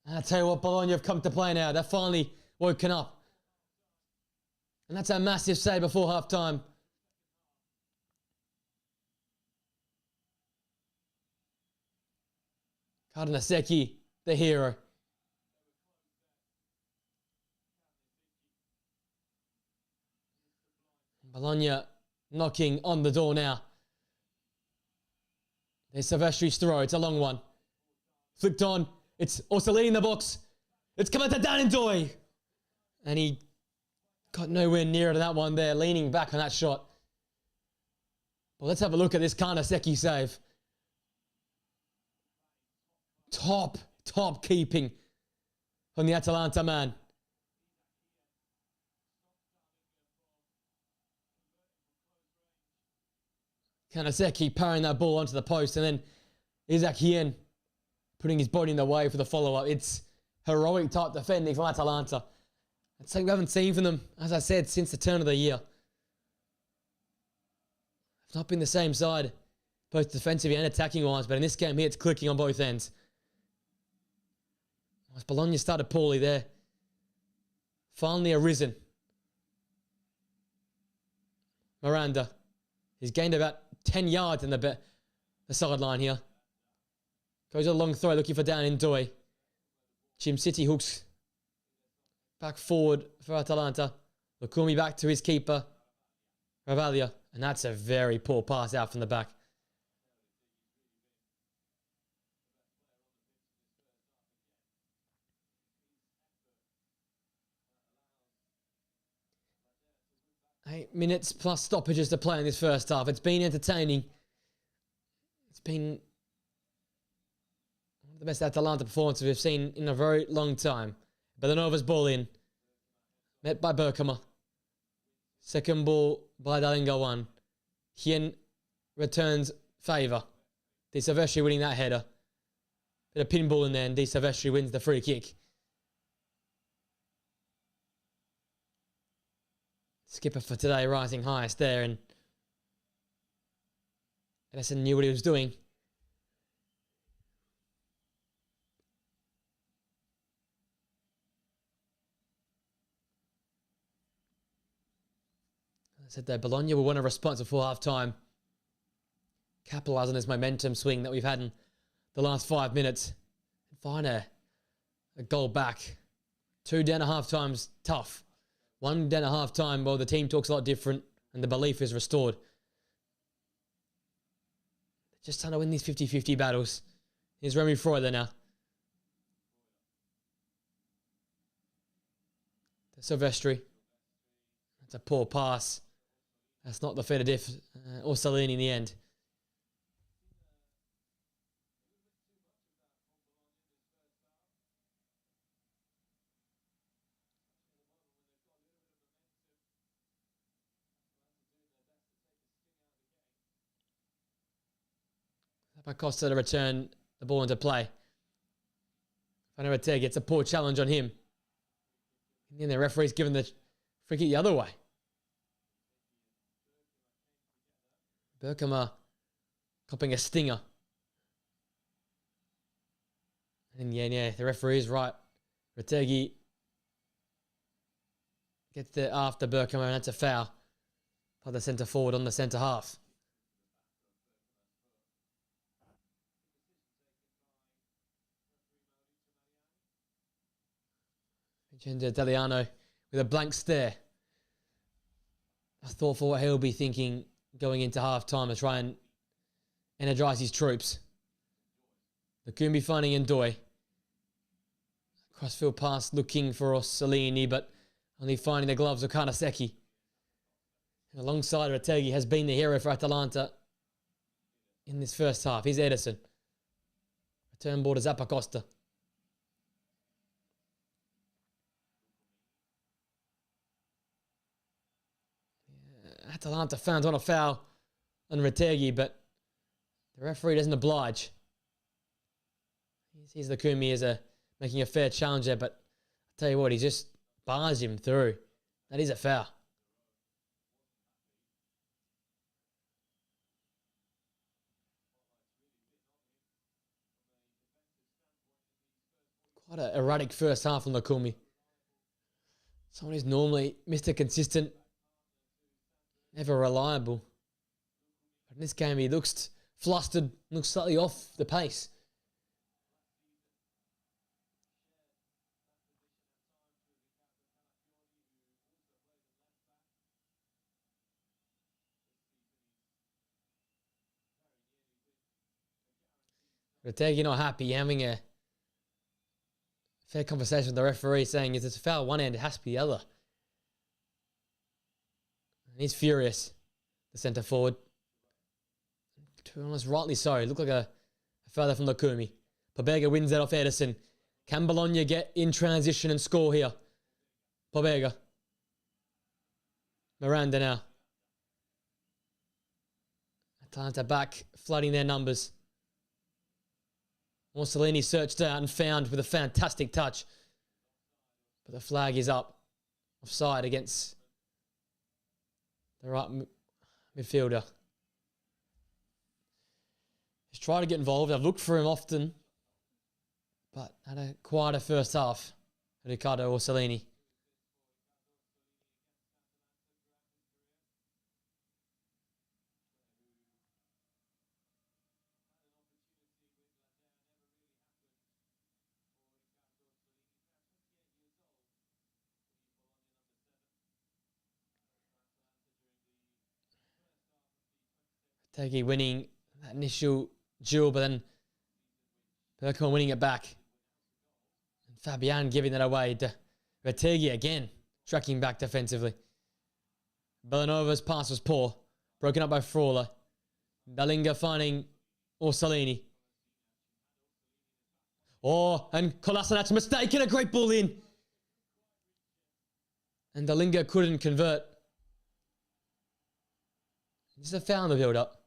And I'll tell you what, Bologna have come to play now. They're finally woken up. And that's a massive save before half-time. Kanaseki, the hero. Bologna knocking on the door now. There's Silvestri's throw. It's a long one. Flicked on. It's Orsolini in the box. It's coming to Dan Ndoye. And he got nowhere nearer to that one there, leaning back on that shot. But let's have a look at this Kanaseki save. Top keeping from the Atalanta man. Kanaseki parrying that ball onto the post, and then Isaac Hien putting his body in the way for the follow-up. It's heroic type defending from Atalanta. It's something we haven't seen from them, as I said, since the turn of the year. It's not been the same side, both defensively and attacking-wise, but in this game here, it's clicking on both ends. As Bologna started poorly there, finally arisen. Miranda. He's gained about 10 yards in the sideline here. Goes a long throw looking for Dan Ndoye. Jim City hooks back forward for Atalanta. Lukumi back to his keeper, Ravalia. And that's a very poor pass out from the back. Eight minutes plus stoppages to play in this first half. It's been entertaining. It's been one of the best Atalanta performances we've seen in a very long time. Bellanova's ball in. Met by Berkema. Second ball by Dalinga one. Hien returns favour. Di Silvestri winning that header. Bit of pinball in there and Di Silvestri wins the free kick. Skipper for today rising highest there, and Edison knew what he was doing. I said there, Bologna will want a response before half-time. Capitalise on this momentum swing that we've had in the last 5 minutes. And find a goal back. 2 down at half-time's tough. 1 down at half-time, well, the team talks a lot different and the belief is restored. Just trying to win these 50-50 battles. Here's Remy Freuler now. To Silvestri. That's a poor pass. That's not the fair to diff or Salini in the end. Costa to return the ball into play. Fanarate gets a poor challenge on him. And then the referee's given the free kick the other way. Berkema copping a stinger. And yeah, the referee is right. Retegi gets there after Berkema, and that's a foul by the centre forward on the centre half. Vincenzo Italiano with a blank stare. I thought for what he'll be thinking going into half-time to try and energise his troops. Lukumi finding Ndoye. Crossfield pass looking for Orsolini, but only finding the gloves of Karnaseki. And alongside Retegi has been the hero for Atalanta in this first half. Here's Edison. Return ball to Zappacosta. Atalanta found on a foul on Retegi, but the referee doesn't oblige. He sees Lukumi as making a fair challenge there, but I'll tell you what, he just bars him through. That is a foul. Quite an erratic first half from Lukumi. Someone who's normally Mr. Consistent, never reliable. But in this game, he looks flustered, looks slightly off the pace. Retegi not happy, having a fair conversation with the referee, saying if it's a foul one end, it has to be the other. And he's furious, the centre forward. To be honest, rightly so. It looked like a foul from Lukumi. Pobega wins that off Edison. Can Bologna get in transition and score here? Pobega. Miranda now. Atalanta back, flooding their numbers. Orsolini searched out and found with a fantastic touch. But the flag is up. Offside against the right midfielder. He's tried to get involved. I've looked for him often. But had a quieter first half. Riccardo Orsolini. Tegi winning that initial duel, but then Bergkamp winning it back. And Fabian giving that away. Retegi again, tracking back defensively. Villanova's pass was poor. Broken up by Frauler. Dalinga finding Orsolini. Oh, and Kolasinac's mistaken a great ball in. And Dalinga couldn't convert. This is a foul in the build-up.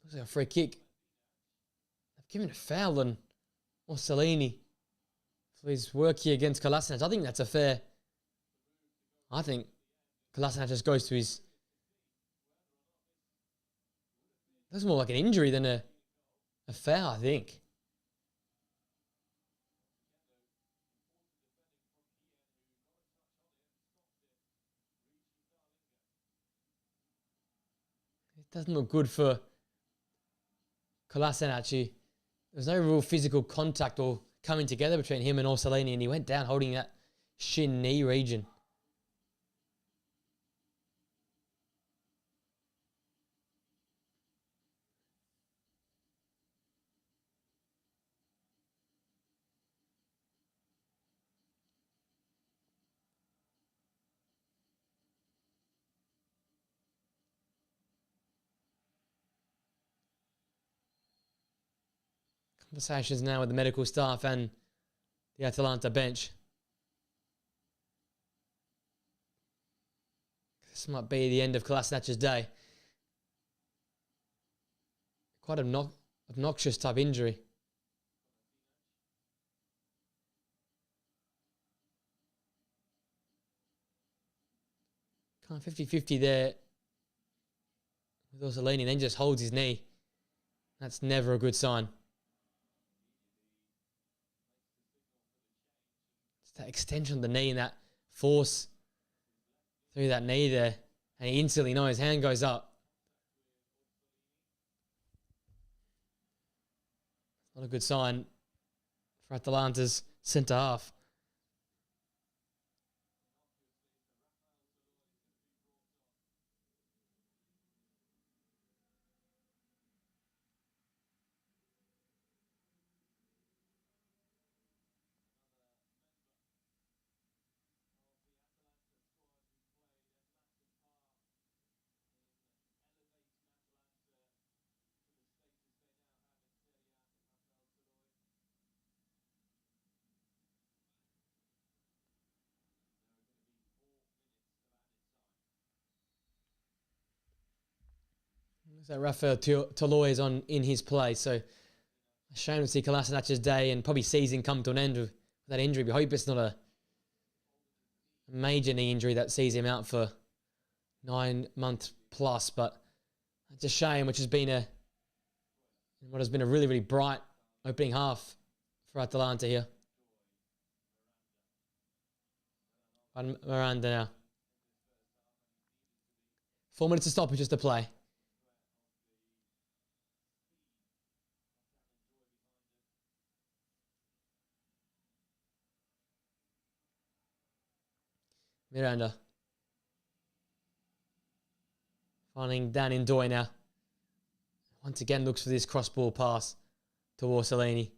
Looks like a free kick. They've given a foul on Orsolini for his work here against Kolasinac. I think that's a fair... I think Kolasinac just goes to his... That's more like an injury than a foul, I think. It doesn't look good for Kolasinac. There's no real physical contact or coming together between him and Orsolini, and he went down holding that shin knee region. Conversations now with the medical staff and the Atalanta bench. This might be the end of Kolasinac's day. Quite an obnoxious type injury. Kind of 50-50 there with Orsolini, then just holds his knee. That's never a good sign. That extension of the knee and that force through that knee there. And he instantly knows, hand goes up. Not a good sign for Atalanta's centre half. So Rafael Toloi is in his place. So a shame to see Kolasinac's day and probably season come to an end with that injury. We hope it's not a major knee injury that sees him out for 9 months plus. But it's a shame, which has been what has been a really, really bright opening half for Atalanta here. Miranda now. 4 minutes to stop, just to play. Miranda. Finding Dan Indoy now. Once again looks for this cross-ball pass to Orsolini.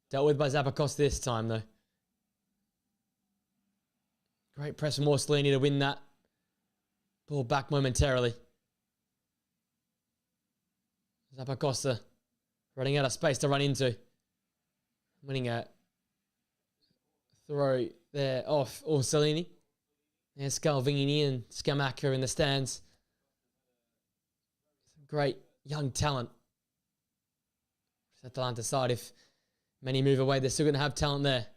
Dealt with by Zappacosta this time though. Great press from Orsolini to win that. Ball back momentarily. Zappacosta running out of space to run into. Winning a throw there off Orsolini. There's Scalvini and Scamacca in the stands. Some great young talent. Atalanta side, if many move away, they're still going to have talent there.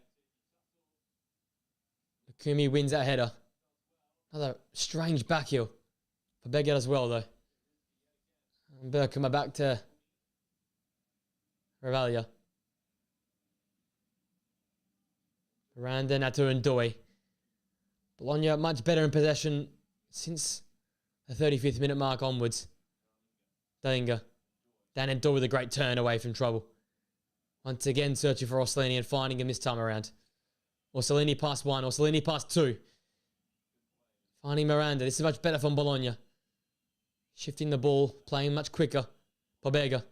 Kumi wins that header. Another strange back heel for Beget as well, though. And Bergkamp back to Ravalia. Miranda, Nato and Doi. Bologna much better in possession since the 35th minute mark onwards. Dalinga. Dan and Doi with a great turn away from trouble. Once again searching for Orsolini and finding him this time around. Orsolini past one, Orsolini past two. Finding Miranda. This is much better from Bologna. Shifting the ball, playing much quicker. Pobega.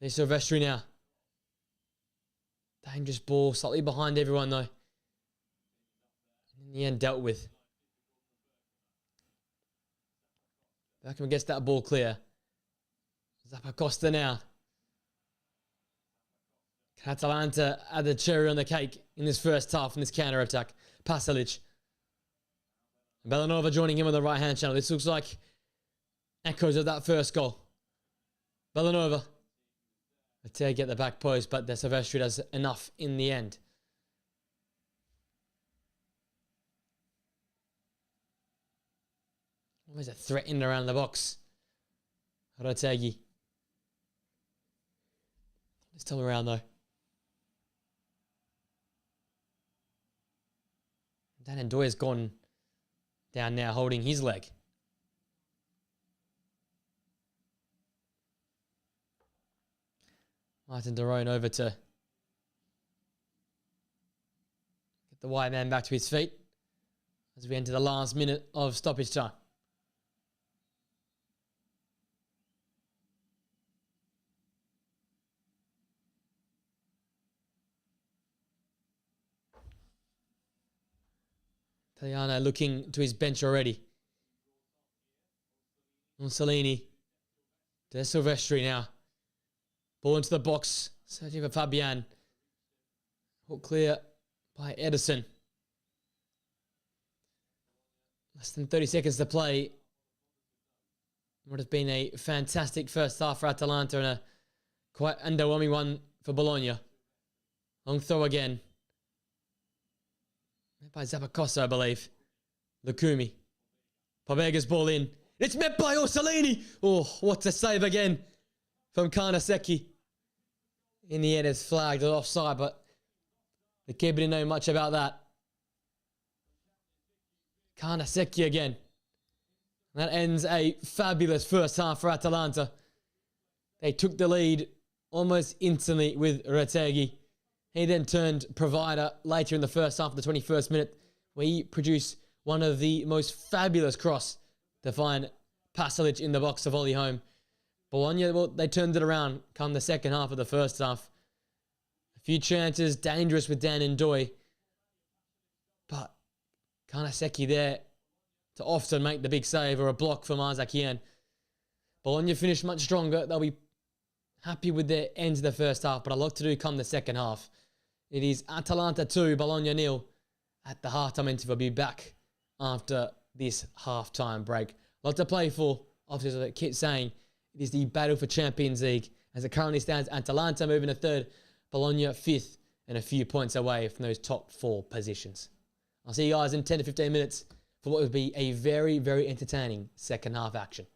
There's Silvestri now. Dangerous ball, slightly behind everyone though. In the end, dealt with. Beckham gets that ball clear. Zappacosta now. Atalanta add the cherry on the cake in this first half in this counter-attack. Pasalic. Bellanova joining him on the right-hand channel. This looks like echoes of that first goal. Bellanova. Mateo get the back post, but the Silvestri does enough in the end. Always a threat in and around the box. Rotegi. Still around though. Dan Ndoye's gone down now, holding his leg. Martin Derone over to get the white man back to his feet as we enter the last minute of stoppage time. Italiano looking to his bench already. Mussolini. De Silvestri now. Ball into the box. Searching for Fabian. Hook clear by Edison. Less than 30 seconds to play. Would have been a fantastic first half for Atalanta and a quite underwhelming one for Bologna. Long throw again. By Zappacosta, I believe. Lukumi. Pobega's ball in. It's met by Orsolini. Oh, what a save again from Carnesecchi. In the end, it's flagged offside, but the keeper didn't know much about that. Carnesecchi again. That ends a fabulous first half for Atalanta. They took the lead almost instantly with Retegi. He then turned provider later in the first half of the 21st minute, where he produced one of the most fabulous cross to find Pasalic in the box to volley home. Bologna, well, they turned it around come the second half of the first half. A few chances, dangerous with Dan Ndoye. But Carnesecchi there to often make the big save or a block from Isaac Yen. Bologna finished much stronger. They'll be happy with their end of the first half, but a lot to do come the second half. It is Atalanta 2, Bologna 0 at the halftime interval. We'll be back after this halftime break. A lot to play for. Obviously, as I keep saying, it is the battle for Champions League. As it currently stands, Atalanta moving to third, Bologna fifth, and a few points away from those top four positions. I'll see you guys in 10 to 15 minutes for what will be a very, very entertaining second half action.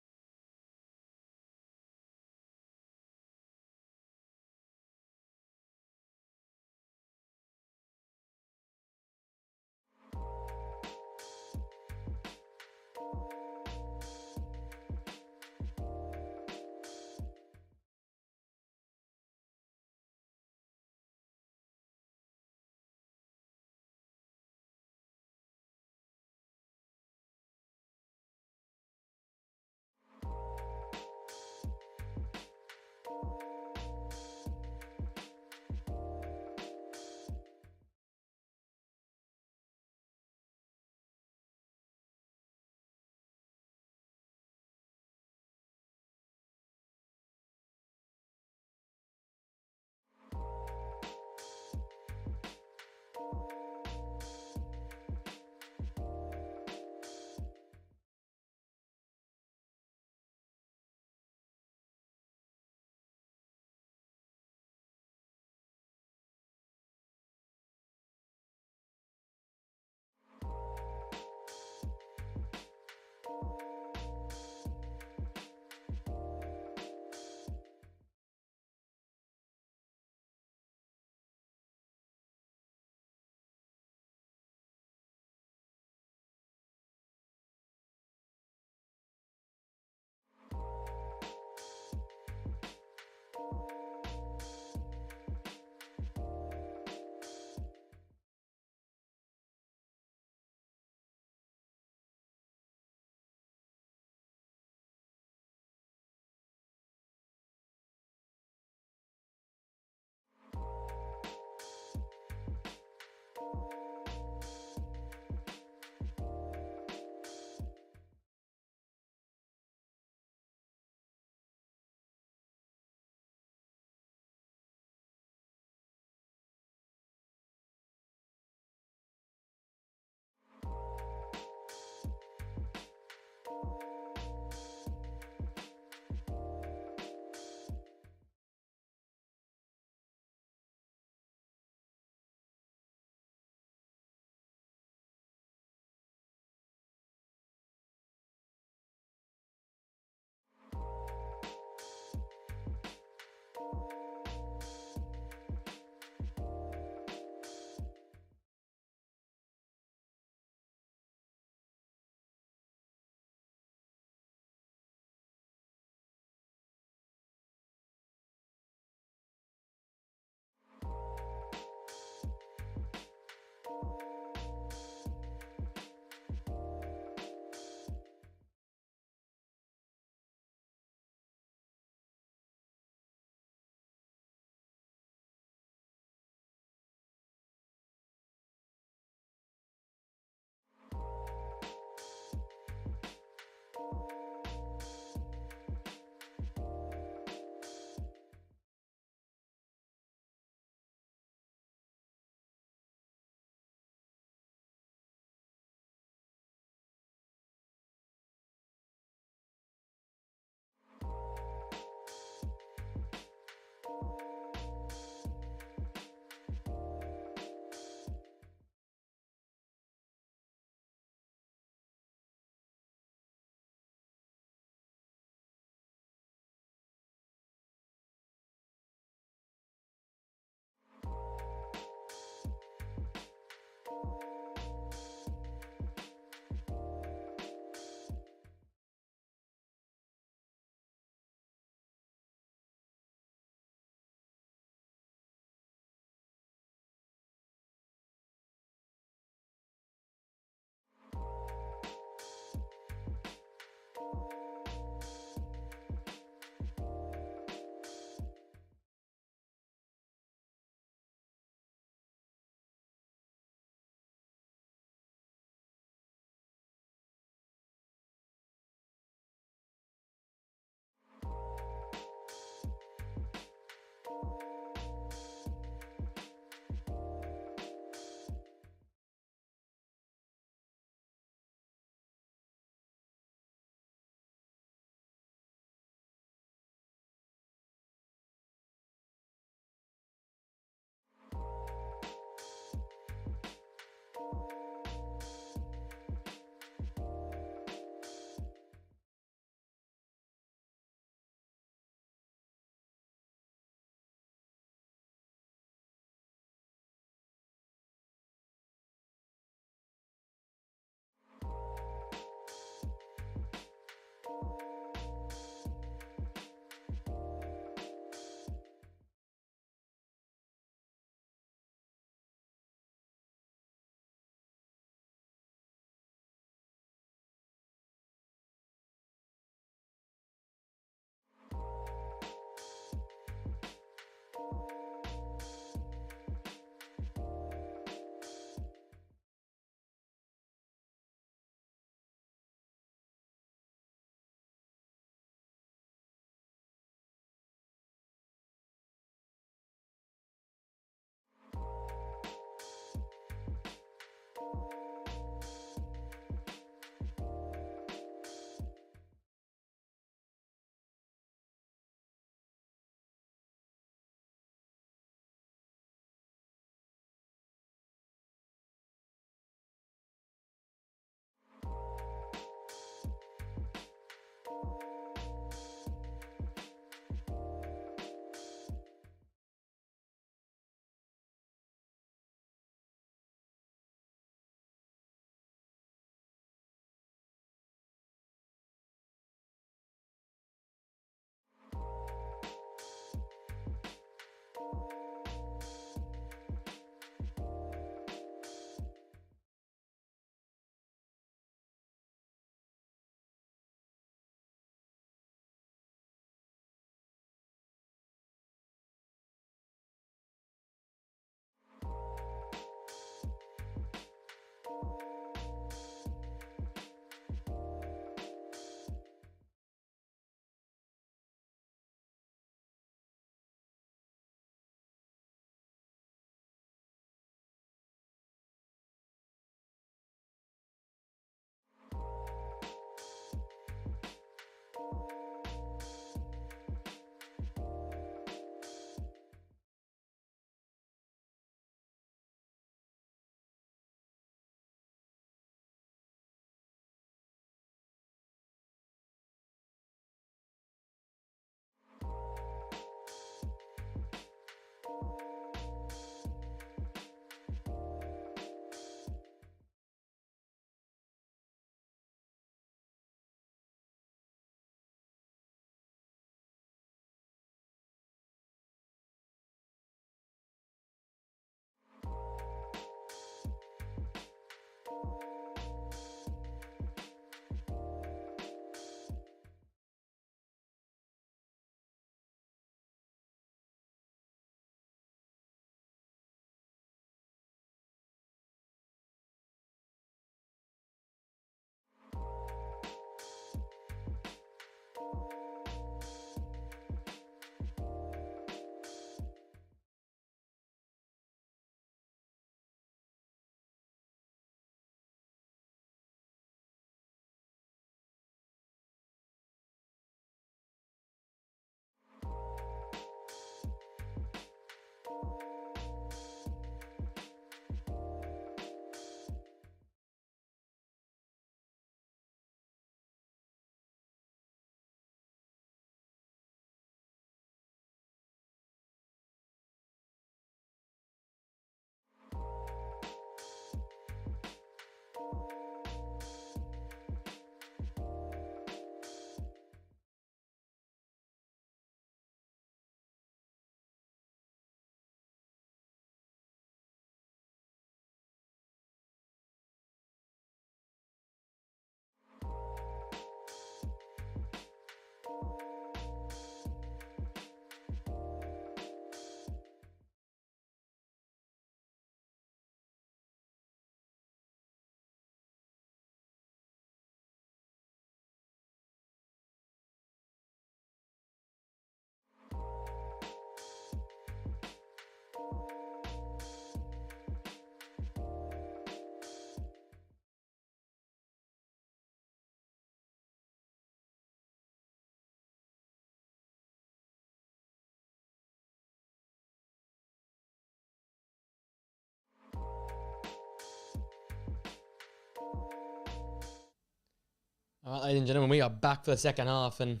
All right, ladies and gentlemen, we are back for the second half, and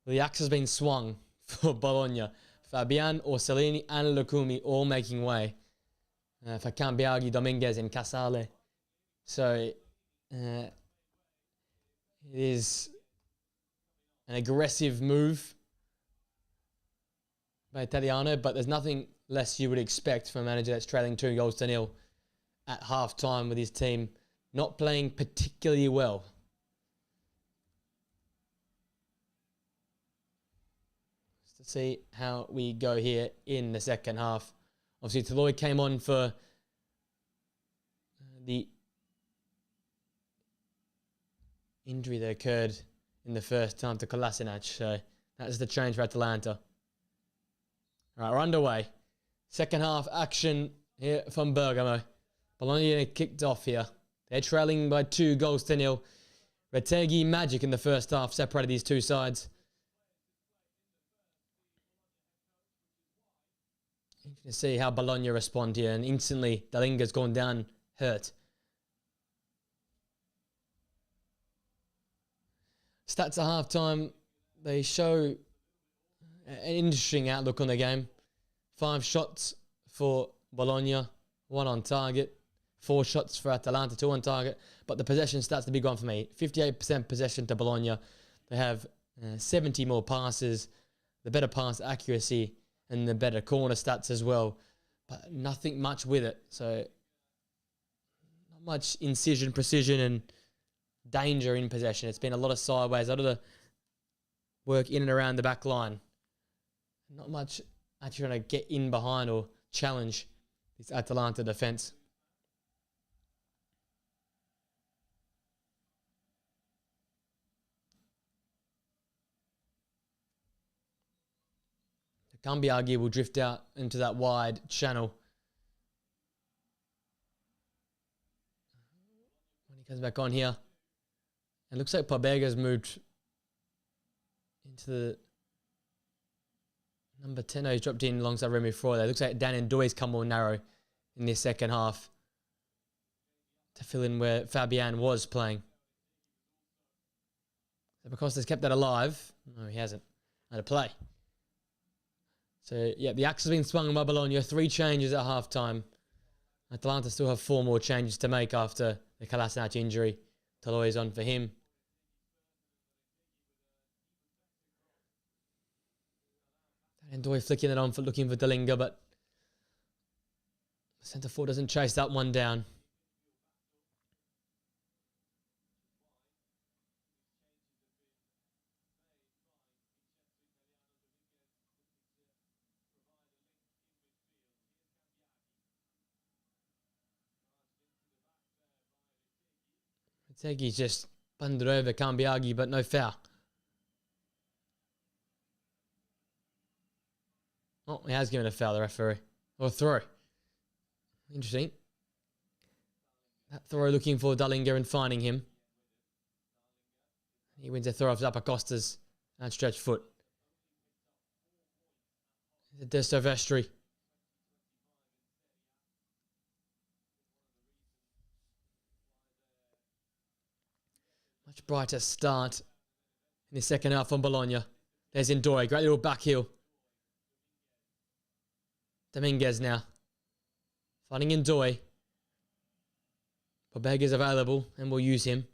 the axe has been swung for Bologna. Fabian, Orsolini, and Lukumi all making way for Cambiaghi, Dominguez, and Casale. So it is an aggressive move by Italiano, but there's nothing less you would expect from a manager that's trailing 2-0 at half-time with his team not playing particularly well. Just to see how we go here in the second half. Obviously, Toloi came on for the injury that occurred in the first time to Kolasinac, so that's the change for Atalanta. All right, we're underway. Second half action here from Bergamo. Bologna kicked off here. They're trailing by 2-0. Retegui magic in the first half separated these two sides. You can see how Bologna respond here, and instantly Dalinga's gone down hurt. Stats at halftime, they show an interesting outlook on the game. 5 shots for Bologna, 1 on target. 4 shots for Atalanta, 2 on target. But the possession stats, the big one for me. 58% possession to Bologna. They have 70 more passes, the better pass accuracy, and the better corner stats as well. But nothing much with it. So, not much incision, precision, and danger in possession. It's been a lot of sideways, a lot of the work in and around the back line. Not much actually trying to get in behind or challenge this Atalanta defence. Cambiaghi will drift out into that wide channel. When he comes back on here. It looks like Pabega's moved into the number 10. No, he's dropped in alongside Remy Freud. It looks like Dan Ndoye's come more narrow in this second half to fill in where Fabian was playing. So Bacosta's kept that alive. No, he hasn't. Had a play. So, yeah, the axe has been swung by Bologna. 3 changes at half-time. Atalanta still have 4 more changes to make after the Kolasinac injury. Toloi's on for him. Ndoye flicking it on for looking for Dalinga, but the centre forward doesn't chase that one down. Retegui's just bundled over Cambiaghi, but no foul. Oh, he has given a foul, the referee. Or a throw. Interesting. That throw looking for Dalinga and finding him. He wins a throw off Zappacosta's outstretched foot. The De Silvestri. Much brighter start in the second half from Bologna. There's Ndoye. Great little back heel. Dominguez now. Finding Ndoye. Pabega's available and we'll use him.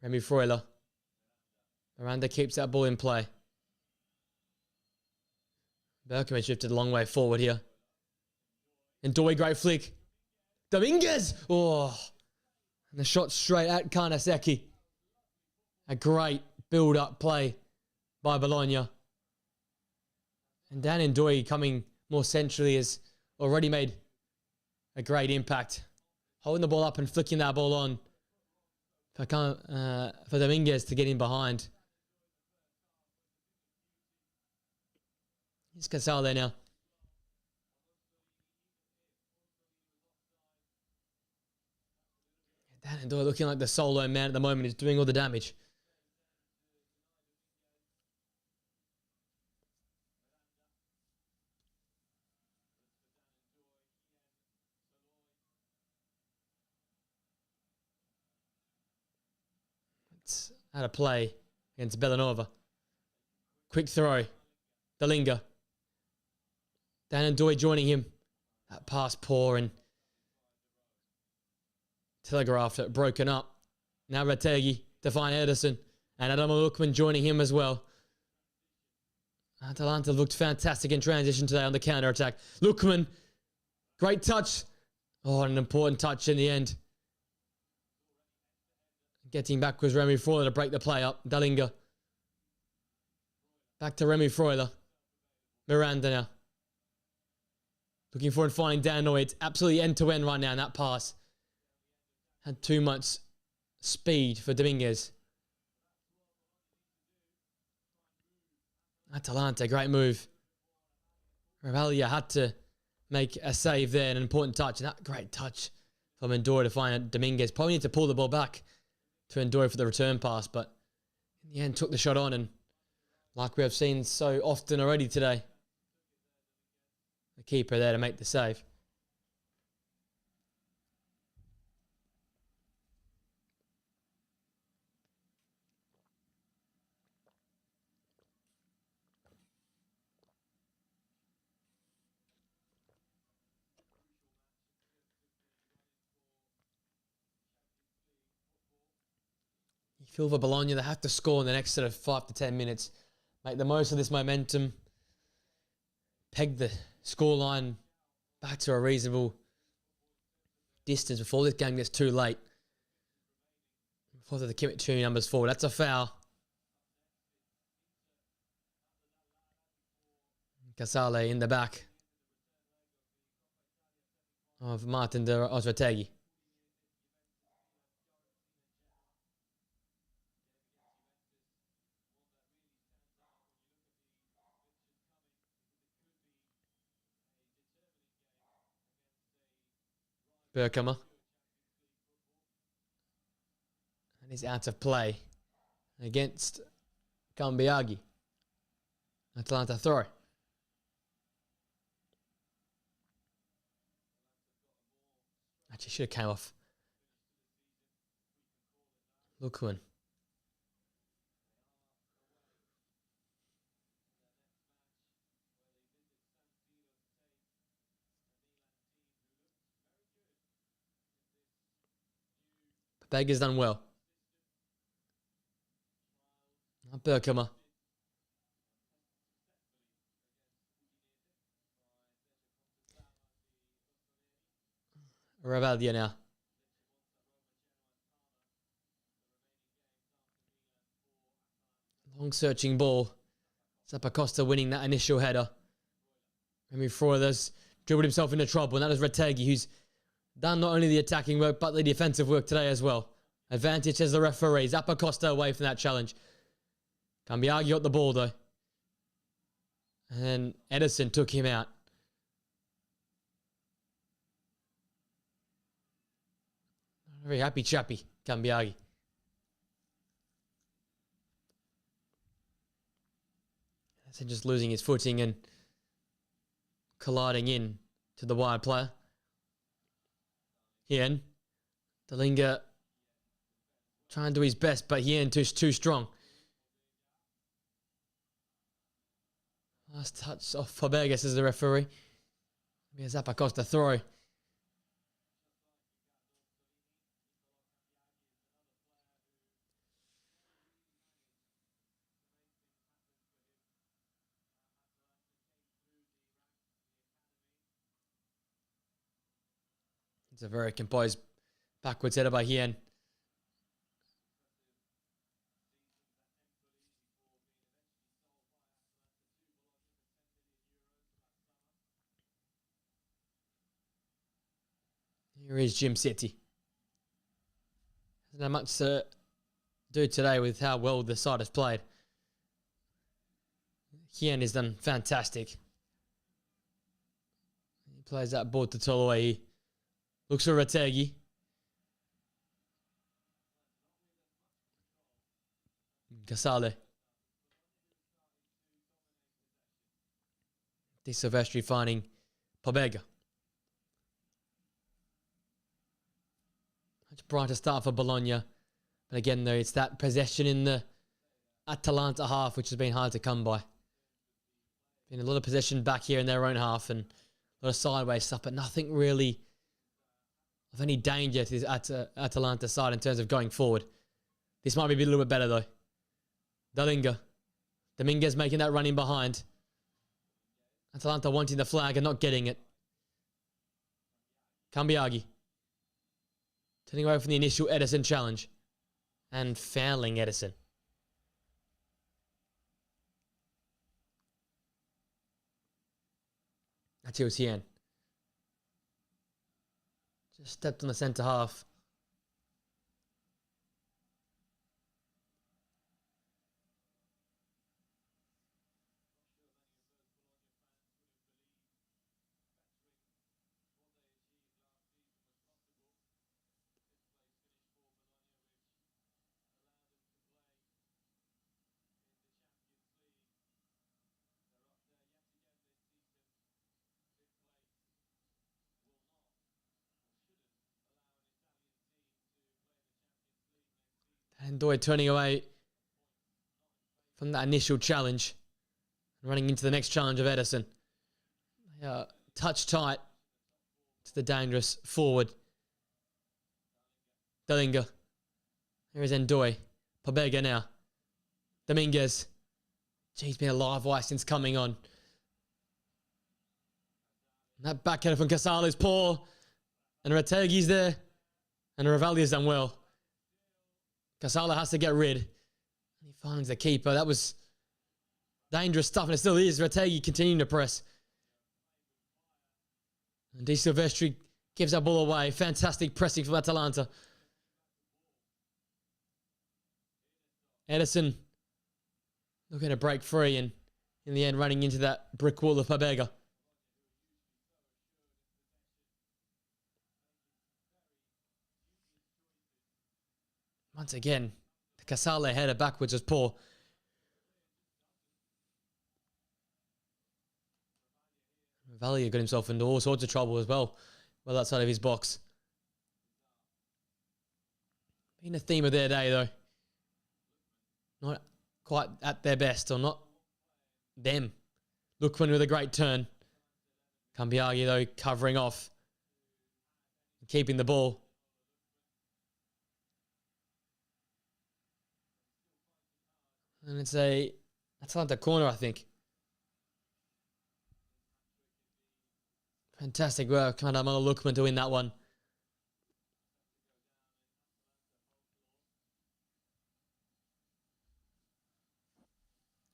Remy Freuler. Miranda keeps that ball in play. Bergamo shifted a long way forward here. Ndoye, great flick. Dominguez! Oh! And the shot straight at Karnaseki. A great build-up play by Bologna. And Dan Ndoye coming more centrally has already made a great impact. Holding the ball up and flicking that ball on for Dominguez to get in behind. Here's Casale there now. Dan Ndoye looking like the solo man at the moment. He's doing all the damage. How to play against Bellanova. Quick throw. Dalinga. Dan and Doy joining him. That pass poor and telegraphed it, broken up. Now Retegui to find Ederson. And Adam Lookman joining him as well. Atalanta looked fantastic in transition today on the counter-attack. Lookman, great touch. Oh, an important touch in the end. Getting back was Remy Freuler to break the play up. Dalinga. Back to Remy Freuler. Miranda now. Looking forward to finding Dan Noy. It's absolutely end-to-end right now in that pass. Had too much speed for Dominguez. Atalanta, great move. Revalia had to make a save there, an important touch. And that great touch from Endora to find Dominguez. Probably need to pull the ball back to Endora for the return pass, but in the end took the shot on, and like we have seen so often already today, the keeper there to make the save. You feel for Bologna, they have to score in the next sort of 5 to 10 minutes. Make the most of this momentum. Peg the scoreline back to a reasonable distance before this game gets too late. Before they commit 2 numbers forward. That's a foul. Casale in the back of Martin de Osvetegui. Bergkammer. And he's out of play against Cambiaghi. Atalanta throw. Actually, should have came off. Lukman. Bega's done well. Bergkammer. Revalia now. Long searching ball. Zappacosta winning that initial header. Remy Freuler's dribbled himself into trouble, and that is Retegui, who's done not only the attacking work, but the defensive work today as well. Advantage as the referee. Zappacosta away from that challenge. Cambiaghi got the ball though. And then Ederson took him out. Very happy chappy, Cambiaghi. Ederson just losing his footing and colliding in to the wide player. Hien. Dalinga trying to do his best, but Hien too strong. Last touch off Fabregas as the referee. Here's Zappacosta throw. It's a very composed backwards header by Hien. Here is Jim City. Hasn't had much to do today with how well the side has played. Hien has done fantastic. He plays that ball to Toloi. He looks for Retegui. Casale. Di Silvestri finding Pobega. Much brighter start for Bologna. But again, though, it's that possession in the Atalanta half which has been hard to come by. Been a lot of possession back here in their own half and a lot of sideways stuff, but nothing really of any danger to this Atalanta side in terms of going forward. This might be a little bit better, though. Dalinga. Dominguez making that run in behind. Atalanta wanting the flag and not getting it. Cambiaghi. Turning away from the initial Ederson challenge. And fouling Ederson. Atilcien. Just stepped on the centre half. And Doy turning away from that initial challenge. Running into the next challenge of Ederson. Touch tight to the dangerous forward. Dalinga. Here is Ndoye. Pobega now. Dominguez. He's been a live wire since coming on. And that backheader from Casale is poor. And Retegi's there. And Rivalia's done well. Casale has to get rid. He finds the keeper. That was dangerous stuff, and it still is. Retegi continuing to press. And Di Silvestri gives that ball away. Fantastic pressing from Atalanta. Ederson looking to break free, and in the end running into that brick wall of Pobega. Once again, the Casale header backwards was poor. Valia got himself into all sorts of trouble as well outside of his box. Been a theme of their day, though. Not quite at their best, or not them. Lookman with a great turn. Cambiaghi, though, covering off. Keeping the ball. And it's a Atalanta corner, I think. Fantastic work. Kind of Lookman to win that one.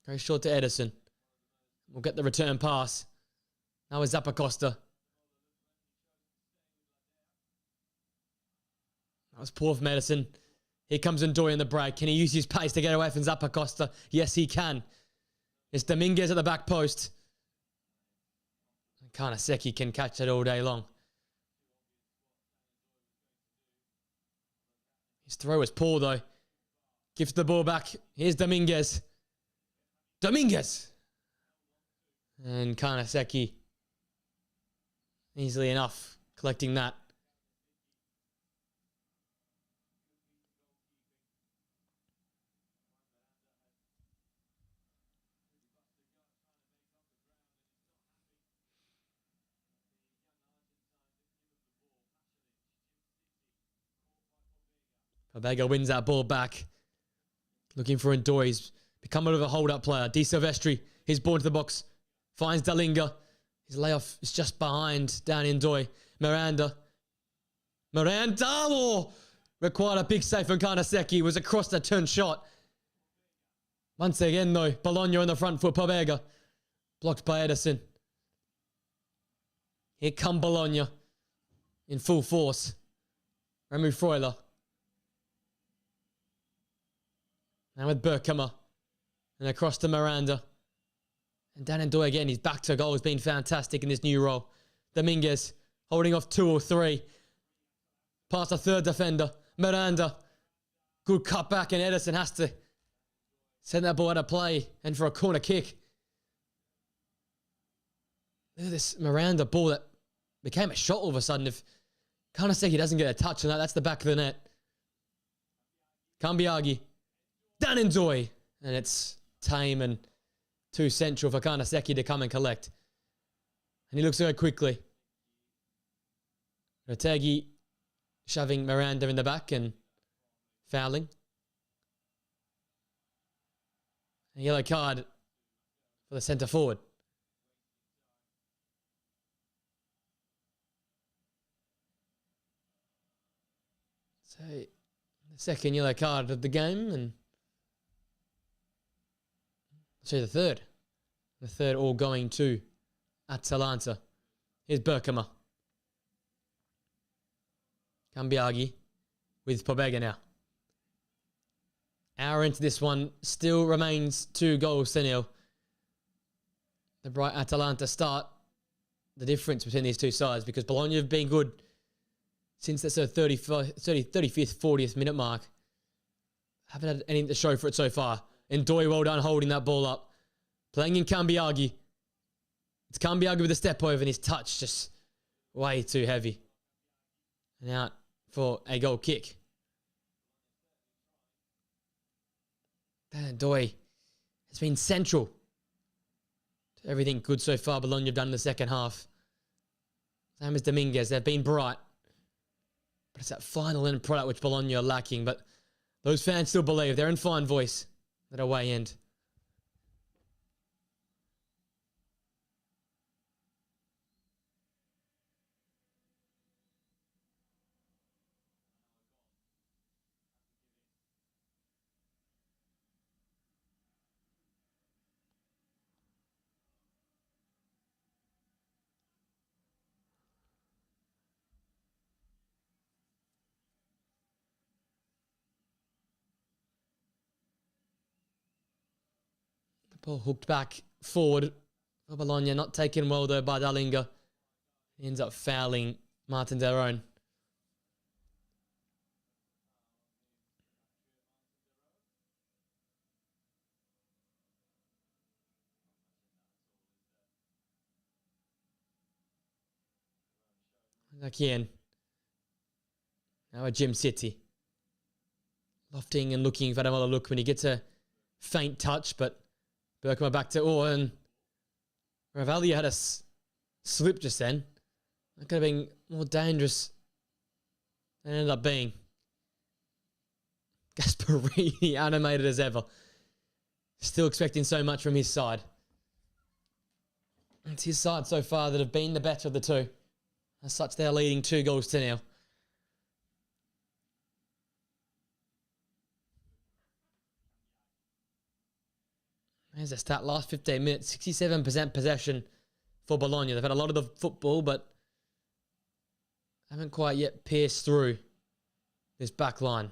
Very short to Ederson. We'll get the return pass. Now it's Zappacosta. That was poor from Ederson. Here comes Ndoye in the break. Can he use his pace to get away from Zappacosta? Yes, he can. It's Dominguez at the back post. Karnaseki can catch it all day long. His throw is poor, though. Gives the ball back. Here's Dominguez. Dominguez! And Karnaseki, easily enough, collecting that. Pobega wins that ball back. Looking for Ndoye. He's become a bit of a hold-up player. Di Silvestri, he's born to the box. Finds Dalinga. His layoff is just behind down Ndoye. Miranda. Oh! Required a big save from Karnaseki. Was across the turn shot. Once again, though, Bologna on the front foot. Pobega. Blocked by Ederson. Here come Bologna. In full force. Remu Freuler. Now with Bergkammer. And across to Miranda. And Dan Ndoye again. His back to goal has been fantastic in this new role. Dominguez holding off 2 or 3. Past a third defender. Miranda. Good cut back, and Ederson has to send that ball out of play. And for a corner kick. Look at this Miranda ball that became a shot all of a sudden. If Karnaseki doesn't get a touch on that, that's the back of the net. Kambiagi. Danendoy. And it's tame and too central for Kanaseki to come and collect. And he looks to go quickly. Rotegi shoving Miranda in the back and fouling. A yellow card for the centre forward. So, the second yellow card of the game, and so the third. The third all going to Atalanta. Here's Berkema. Kambiagi with Pobega now. Hour into this one, still remains 2-0. The bright Atalanta start. The difference between these two sides, because Bologna have been good since the 35th, 40th minute mark. Haven't had anything to show for it so far. And Doi, well done holding that ball up. Playing in Kambiagi. It's Kambiagi with a step over, and his touch just way too heavy. And out for a goal kick. Doi has been central to everything good so far Bologna have done in the second half. Same as Dominguez. They've been bright. But it's that final end product which Bologna are lacking. But those fans still believe. They're in fine voice at away end. Ball hooked back forward for Bologna. Not taken well though by Dalinga. He ends up fouling Martin Derone. Again. Now a Gym City. Lofting and looking for another look when he gets a faint touch, but Berkema back to and Ravalli had a slip just then. That could have been more dangerous than it ended up being. Gasparini animated as ever. Still expecting so much from his side. It's his side so far that have been the better of the two. As such, they're leading 2-0. There's a stat, last 15 minutes, 67% possession for Bologna. They've had a lot of the football, but haven't quite yet pierced through this back line.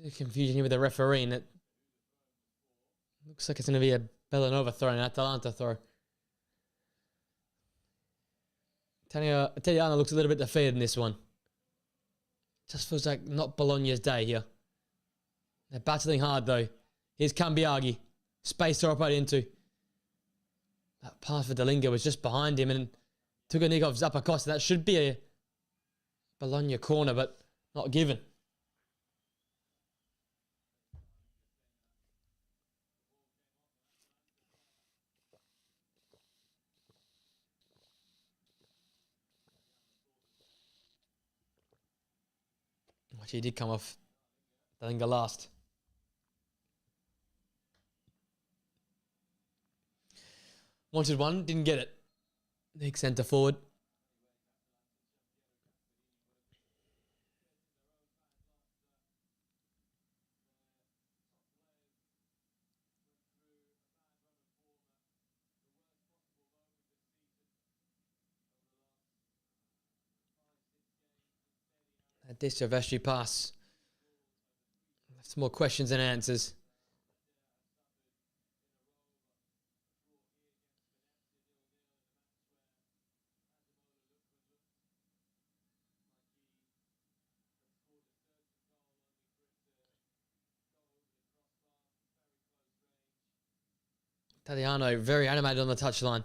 There's confusion here with the referee, and it looks like it's going to be a Bellanova throw, an Atalanta throw. Italiano looks a little bit defeated in this one. Just feels like not Bologna's day here. They're battling hard though. Here's Kambiagi. Space to operate into. That pass for Dalinga was just behind him and took a nick off Zappacosta. That should be a Bologna corner, but not given. Actually, he did come off Dalinga last. Wanted one, didn't get it. Big centre forward. This Silvestri pass. Some more questions and answers. Italiano very animated on the touchline.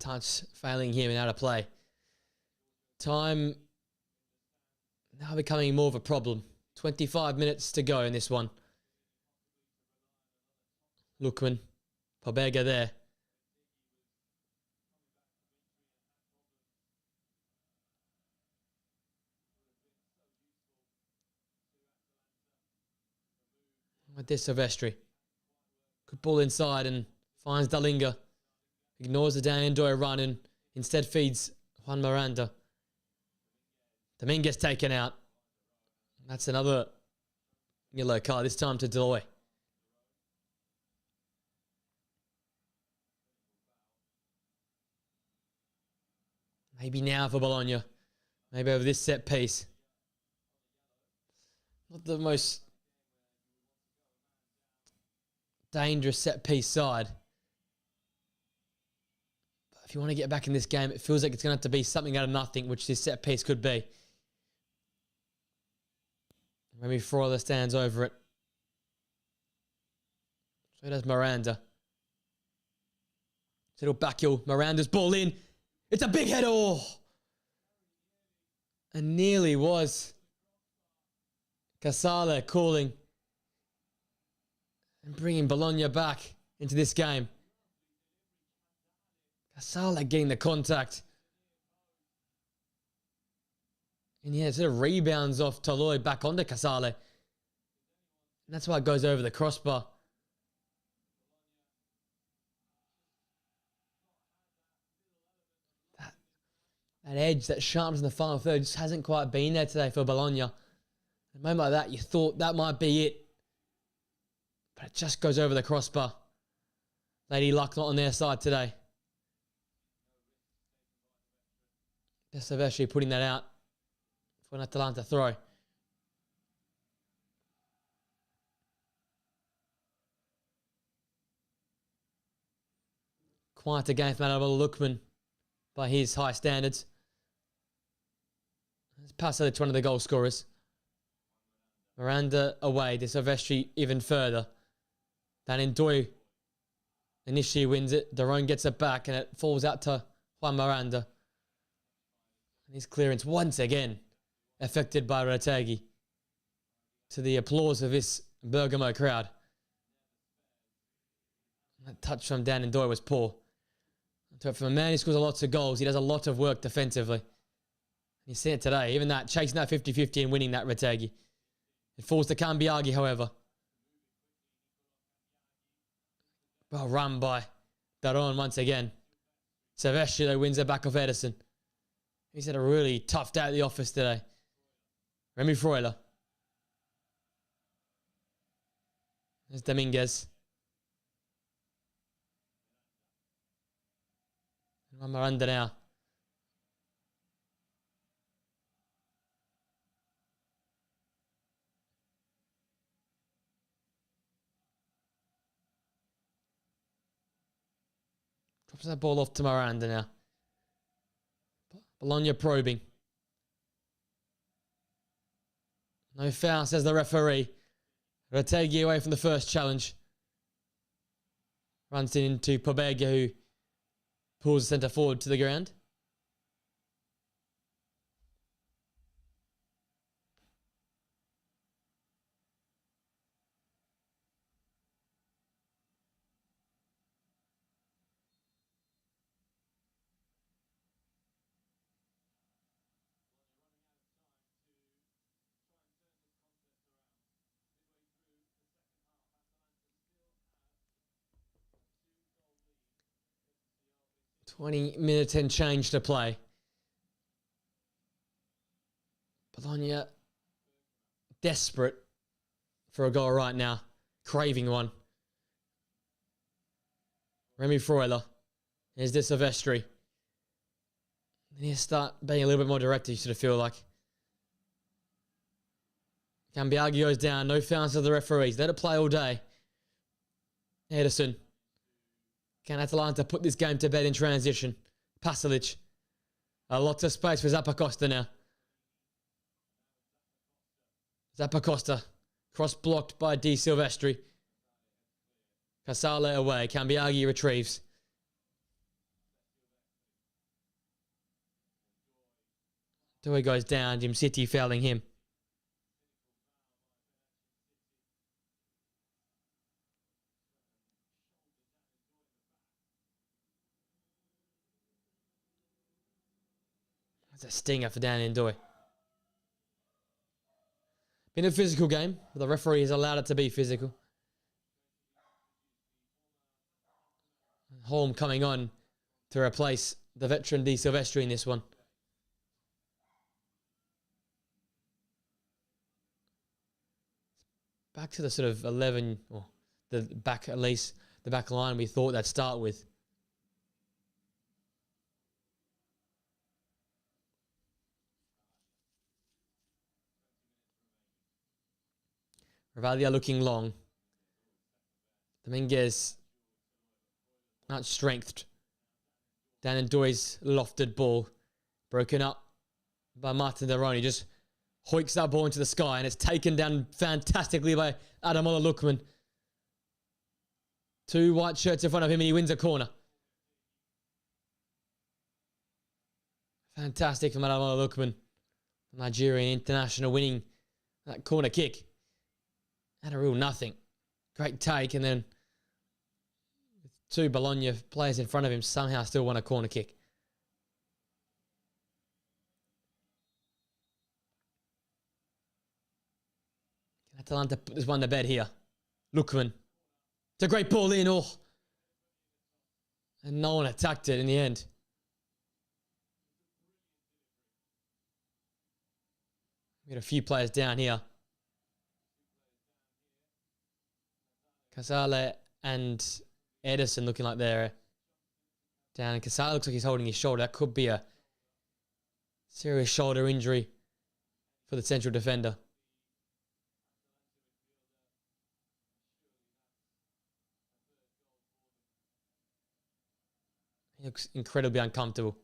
Touch failing him and out of play. Time now becoming more of a problem. 25 minutes to go in this one. Lookman, Pobega there. With this Silvestri. Good ball inside and finds Dalinga. Ignores the Dan Ndoye run and instead feeds Juan Miranda. Dominguez taken out. That's another yellow card, this time to Ndoye. Maybe now for Bologna. Maybe over this set piece. Not the most dangerous set piece side. But if you want to get back in this game, it feels like it's going to have to be something out of nothing, which this set piece could be. Maybe Freuler stands over it. So does Miranda. Little backheel. Miranda's ball in. It's a big header. Oh. And nearly was. Casale calling. And bringing Bologna back into this game. Casale getting the contact. And yeah, it sort of rebounds off Toloi back onto Casale. And that's why it goes over the crossbar. That edge, that sharpness in the final third just hasn't quite been there today for Bologna. At a moment like that, you thought that might be it. But it just goes over the crossbar. Lady luck not on their side today. Silvestri putting that out for an Atalanta throw. Quite a game from Lookman by his high standards. Let's pass it to one of the goal scorers. Miranda away to Silvestri even further. Dan Ndoye initially wins it. Daron gets it back and it falls out to Juan Miranda. And his clearance once again affected by Retegui. To the applause of this Bergamo crowd. That touch from Dan Ndoye was poor. From a man who scores lots of goals, he does a lot of work defensively. You see it today. Even that, chasing that 50-50 and winning that Retegui. It falls to Cambiaghi, however. Well run by Daron once again. Silvestri, though, wins it back off Edison. He's had a really tough day at the office today. Remy Freuler. There's Dominguez. And Miranda now. Drops that ball off to Miranda now. Bologna probing. No foul, says the referee. Retegui away from the first challenge. Runs it into Pobega, who pulls the centre forward to the ground. Twenty minutes and change to play. Bologna desperate for a goal right now. Craving one. Remy Freuler. Here's De Silvestri. Then you start being a little bit more direct, you sort of feel like. Cambiaghi goes down. No fouls to the referees. Let it play all day. Edison. Can Atalanta put this game to bed in transition? Pasalic. A lot of space for Zappacosta now. Zappacosta. Cross blocked by Di Silvestri. Casale away. Cambiaghi retrieves. Dewey goes down. Jim City fouling him. That's a stinger for Dan Ndoye. Been a physical game, but the referee has allowed it to be physical. Holm coming on to replace the veteran Di Silvestri in this one. Back to the sort of 11, or the back, at least the back line we thought they'd start with. Ravalia looking long. Dominguez outstrengthed. Dan Ndoye's lofted ball. Broken up by Martin Deroni. Just hoiks that ball into the sky, and it's taken down fantastically by Ademola Lookman. 2 white shirts in front of him, and he wins a corner. Fantastic from Ademola Lookman. Nigerian international winning that corner kick. Had a real nothing. Great take, and then with 2 Bologna players in front of him, somehow still won a corner kick. Atalanta put this one to bed here. Lookman. It's a great ball in. Oh. And no one attacked it in the end. We had a few players down here. Casale and Edison looking like they're down. And Casale looks like he's holding his shoulder. That could be a serious shoulder injury for the central defender. He looks incredibly uncomfortable.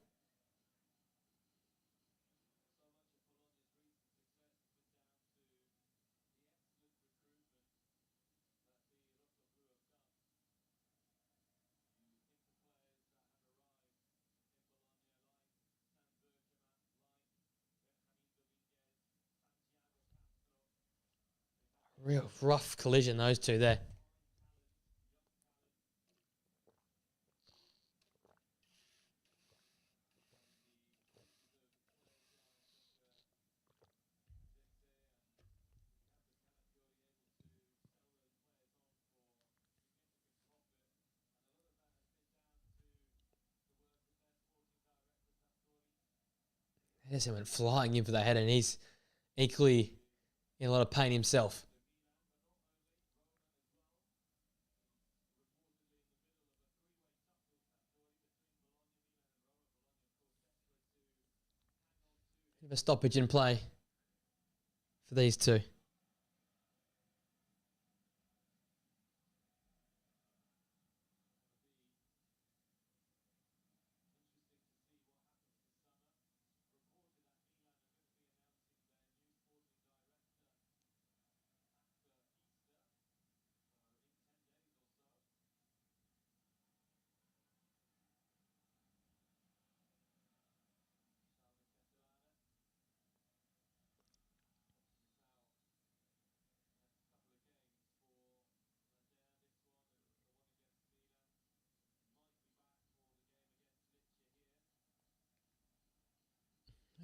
Real rough collision, those two there. Edison went flying in for that header, and he's equally in a lot of pain himself. Bit of a stoppage in play for these two.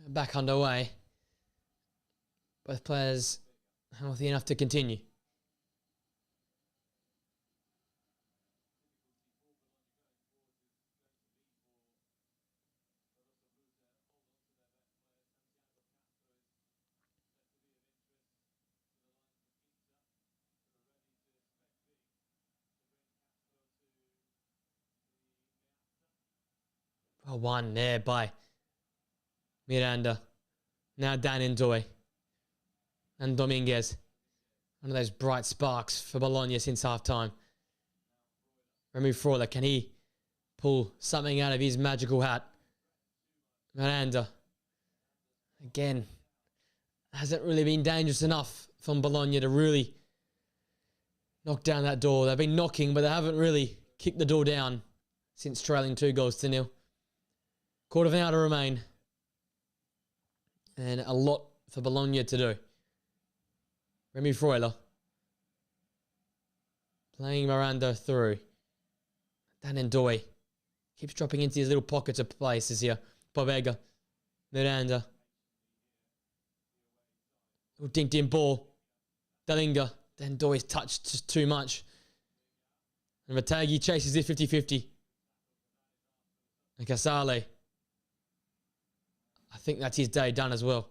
Back underway. Both players healthy enough to continue. Oh, one there by Miranda. Now Dan Ndoye. And Dominguez. One of those bright sparks for Bologna since half-time. Remy Freuler, can he pull something out of his magical hat? Miranda. Again, hasn't really been dangerous enough from Bologna to really knock down that door. They've been knocking, but they haven't really kicked the door down since trailing 2-0. Quarter of an hour to remain. And a lot for Bologna to do. Remy Freuler playing Miranda through. Dan Ndoye keeps dropping into his little pockets of places here. Pobega, Miranda. Little dinked in ball. Dalinga. Dan Ndoye's touched just too much. And Ratagi chases it 50-50. And Casale. I think that's his day done as well.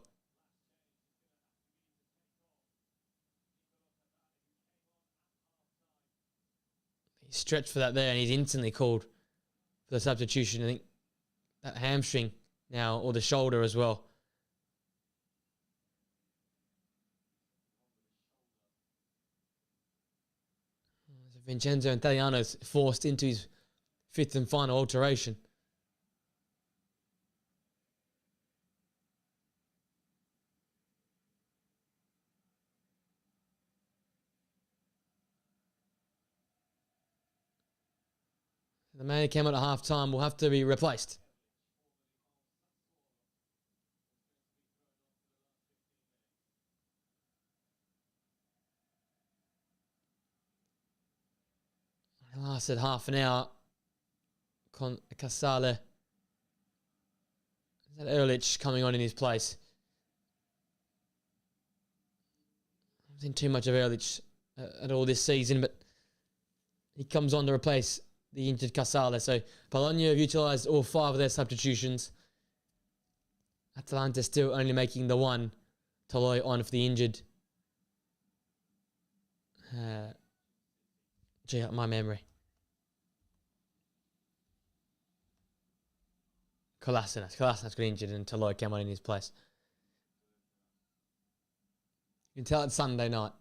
He stretched for that there and he's instantly called for the substitution. I think that hamstring now, or the shoulder as well. Vincenzo Italiano's forced into his fifth and final alteration. The man who came out at half-time will have to be replaced. It lasted half an hour. Casale. Is that Ehrlich coming on in his place? I haven't seen too much of Ehrlich at all this season, but he comes on to replace the injured Casale. So Bologna have utilised all 5 of their substitutions. Atalanta still only making the one. Toloi on for the injured. Gee, my memory. Kolasinac got injured and Toloi came on in his place. You can tell it's Sunday night.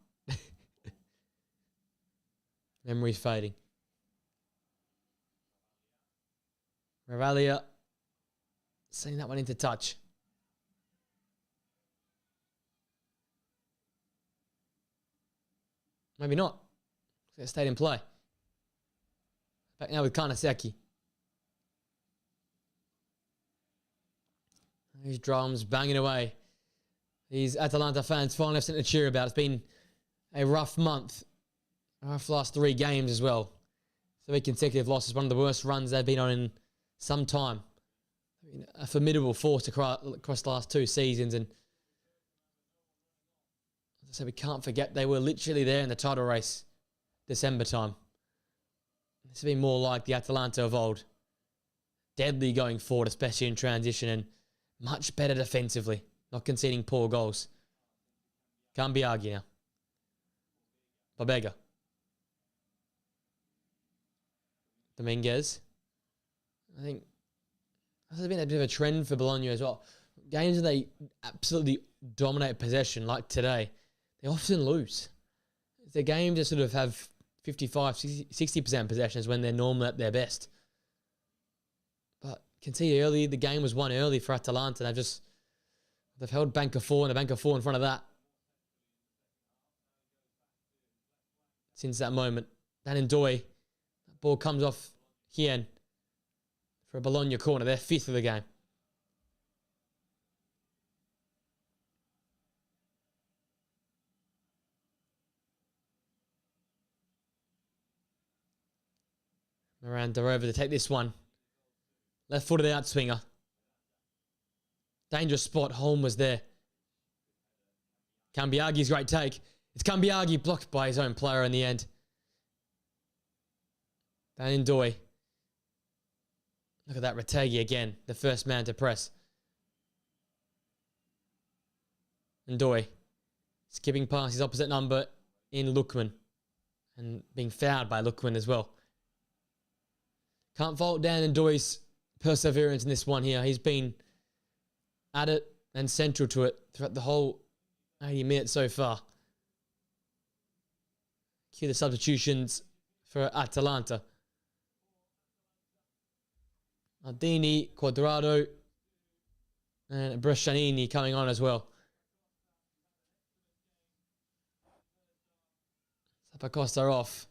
Memory's fading. Ravalia sending that one into touch. Maybe not. It stayed in play. Back now with Karnaseki. These drums banging away. These Atalanta fans finally have something to cheer about. It's been a rough month. Rough last 3 games as well. 3 consecutive losses. One of the worst runs they've been on in some time. I mean, a formidable force across the last 2 seasons. And as I said, we can't forget they were literally there in the title race December time. This has been more like the Atalanta of old. Deadly going forward, especially in transition, and much better defensively. Not conceding poor goals. Can't be argued now. Pobega. Dominguez. I think there's been a bit of a trend for Bologna as well. Games that they absolutely dominate possession, like today, they often lose. The games that sort of have 55, 60% possessions when they're normally at their best. But you can see early, the game was won early for Atalanta. They've held bank of 4 and a bank of 4 in front of that. Since that moment. Dan Ndoye, that ball comes off Hien for a Bologna corner. They're 5th of the game. Miranda over to take this one. Left-footed outswinger. Dangerous spot. Holm was there. Cambiaghi's great take. It's Cambiaghi blocked by his own player in the end. Dan Ndoye. Look at that, Rategi again. The first man to press. Ndoye. Skipping past his opposite number in Lookman. And being fouled by Lookman as well. Can't fault Dan Ndoye's perseverance in this one here. He's been at it and central to it throughout the whole 80 minutes so far. Cue the substitutions for Atalanta. Maldini, Quadrado, and Brescianini coming on as well. Acosta off.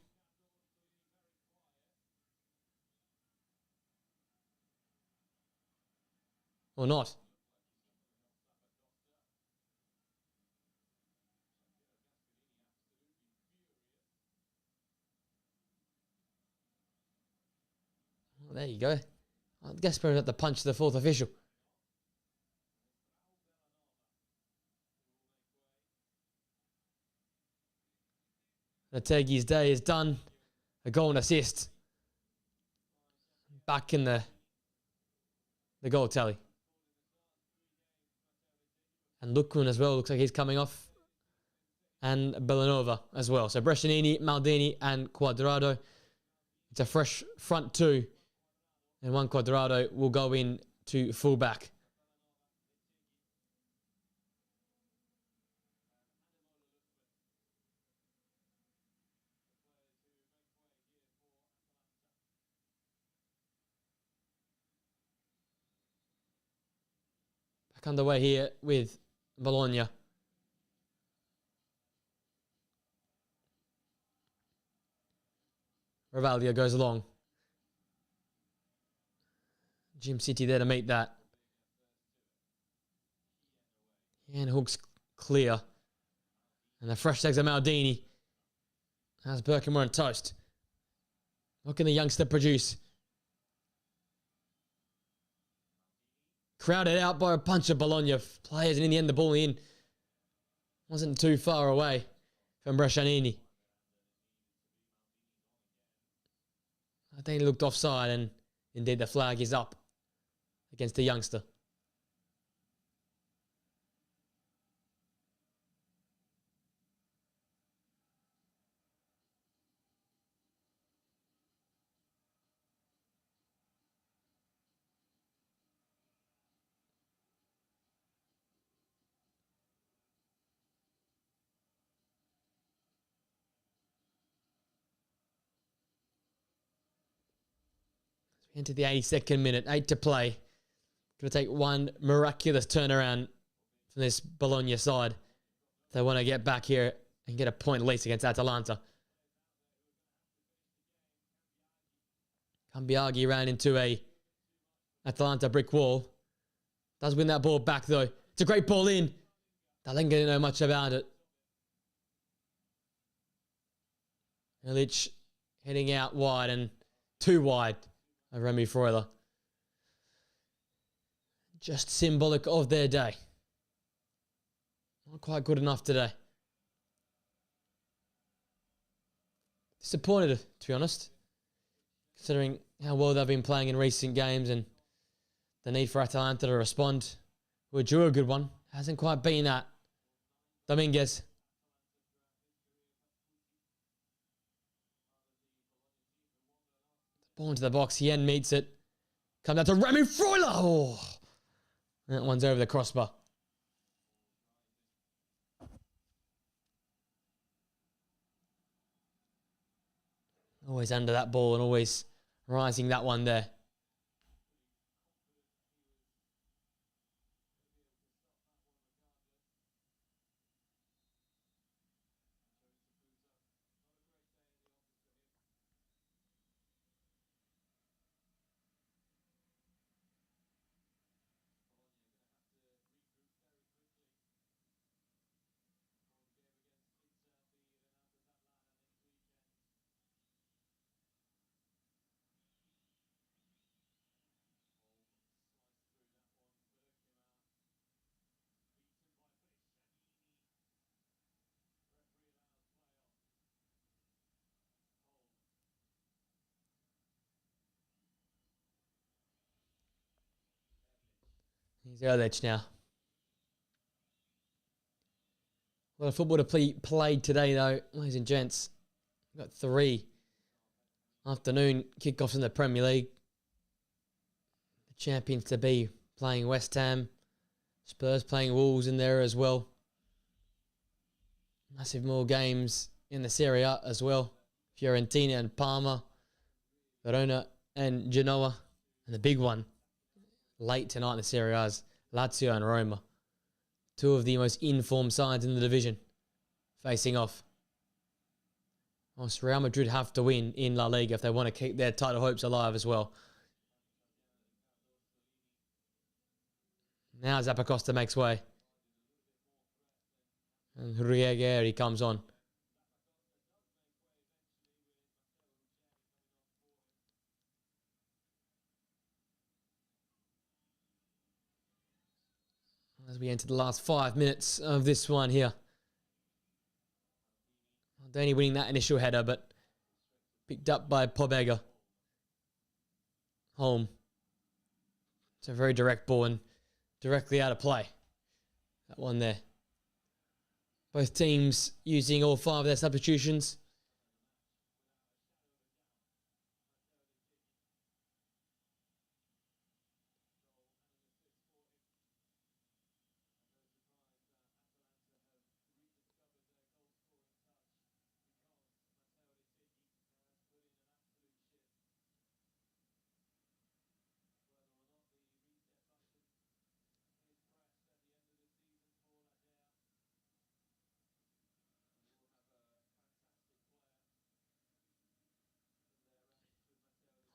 Or not. Well, there you go. I guess we're at the punch to the fourth official. Nategi's day is done. A goal and assist. Back in the goal tally. And Lukun as well. Looks like he's coming off. And Bellanova as well. So Brescianini, Maldini and Quadrado. It's a fresh front two. And one Quadrado will go in to fullback. Back underway here with Bologna. Rivaldia goes along. Jim City there to meet that. And hooks clear. And the fresh legs of Maldini. How's Berkhammer on toast? What can the youngster produce? Crowded out by a bunch of Bologna players, and in the end the ball in wasn't too far away from Brescianini. I think he looked offside, and indeed the flag is up against the youngster. Into the 82nd minute, 8 to play. Going to take one miraculous turnaround from this Bologna side. They want to get back here and get a point at least against Atalanta. Cambiaghi ran into a Atalanta brick wall. Does win that ball back though. It's a great ball in. Dalenga didn't know much about it. Ilic heading out wide and too wide of Remy Freuler. Just symbolic of their day. Not quite good enough today. Disappointed, to be honest, considering how well they've been playing in recent games and the need for Atalanta to respond. We drew a good one. Hasn't quite been that. Dominguez. Ball into the box. Hien meets it. Comes out to Remy Freuler. Oh. That one's over the crossbar. Always under that ball and always rising that one there. He's Ilic now. A lot of football to played today, though, ladies and gents. We've got 3 afternoon kickoffs in the Premier League. The champions to be playing West Ham. Spurs playing Wolves in there as well. Massive more games in the Serie A as well. Fiorentina and Parma. Verona and Genoa. And the big one late tonight in the Serie A is Lazio and Roma. 2 of the most informed sides in the division facing off. Whilst Real Madrid have to win in La Liga if they want to keep their title hopes alive as well. Now Zappacosta makes way. And Ruggeri comes on. As we enter the last 5 minutes of this one here. Maldini winning that initial header, but picked up by Pobega. Home. It's a very direct ball and directly out of play. That one there. Both teams using all 5 of their substitutions.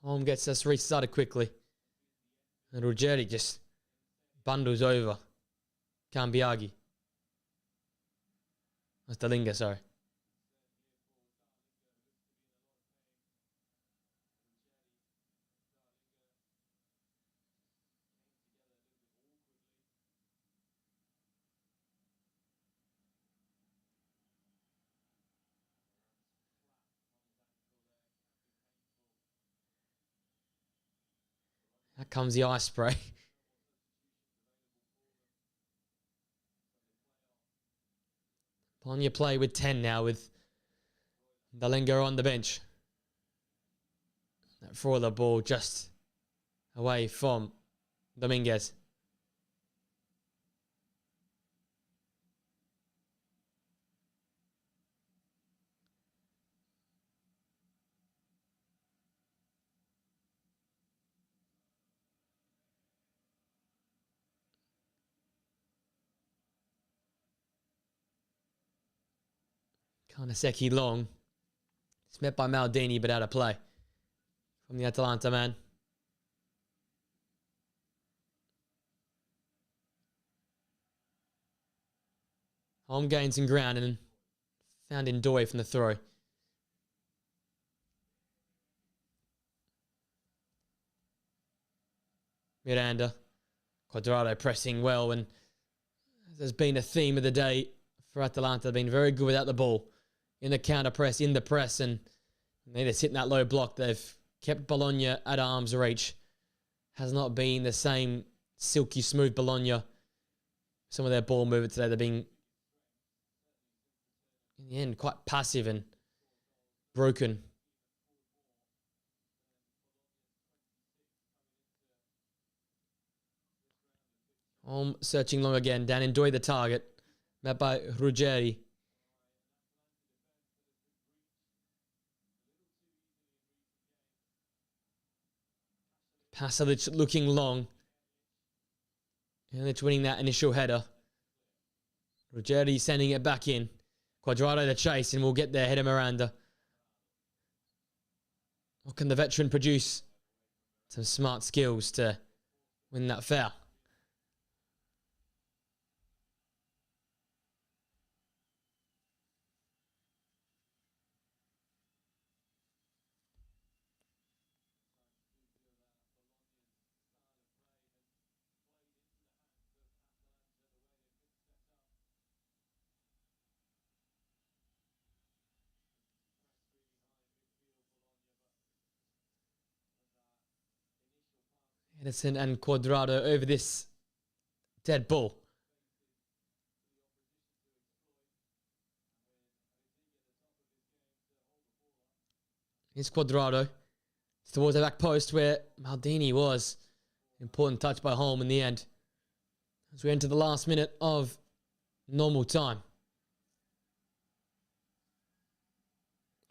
Home gets us restarted quickly. And Ruggeri just bundles over Cambiaghi. That's Dalinga, sorry. That comes the ice spray. Bologna play with 10 now with Dalinga on the bench. That the ball just away from Dominguez. Kanaseki long. It's met by Maldini, but out of play from the Atalanta man. Home gains some ground and found in Doy from the throw. Miranda. Quadrado pressing well, and there's been a theme of the day for Atalanta. They've been very good without the ball. In the counter press, in the press, and they just hit that low block. They've kept Bologna at arm's reach. Has not been the same silky smooth Bologna. Some of their ball movement today, they've been, in the end, quite passive and broken. Searching long again. Dan enjoy the target. Met by Ruggeri. Pasalic looking long. Ilic winning that initial header. Ruggeri sending it back in. Quadrado the chase, and we'll get there. Header Miranda. What can the veteran produce? Some smart skills to win that foul. Edison and Quadrado over this dead ball. Here's Quadrado. It's towards the back post where Maldini was. Important touch by Holm in the end. As we enter the last minute of normal time.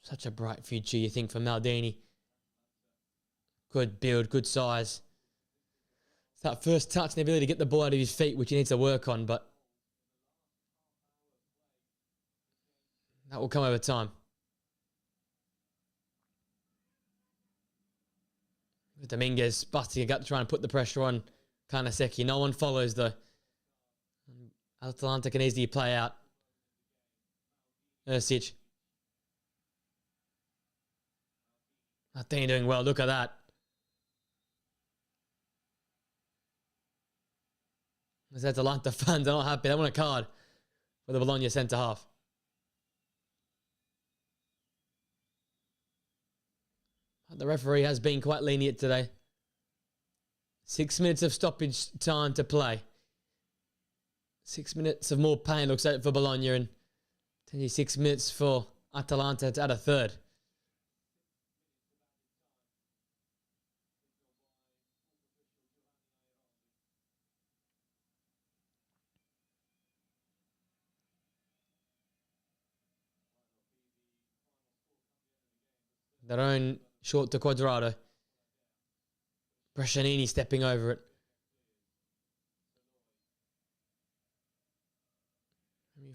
Such a bright future, you think, for Maldini. Good build, good size. That first touch and the ability to get the ball out of his feet, which he needs to work on, but that will come over time. Dominguez busting a gut, trying to put the pressure on Kanaseki. No one follows though. Atalanta can easily play out. Ersic. Martini doing well. Look at that. Those Atalanta fans are not happy. They want a card for the Bologna centre half. But the referee has been quite lenient today. 6 minutes of stoppage time to play. 6 minutes of more pain looks like for Bologna, and 26 minutes for Atalanta to add a third. Their own short to Quadrado. Brescianini stepping over it.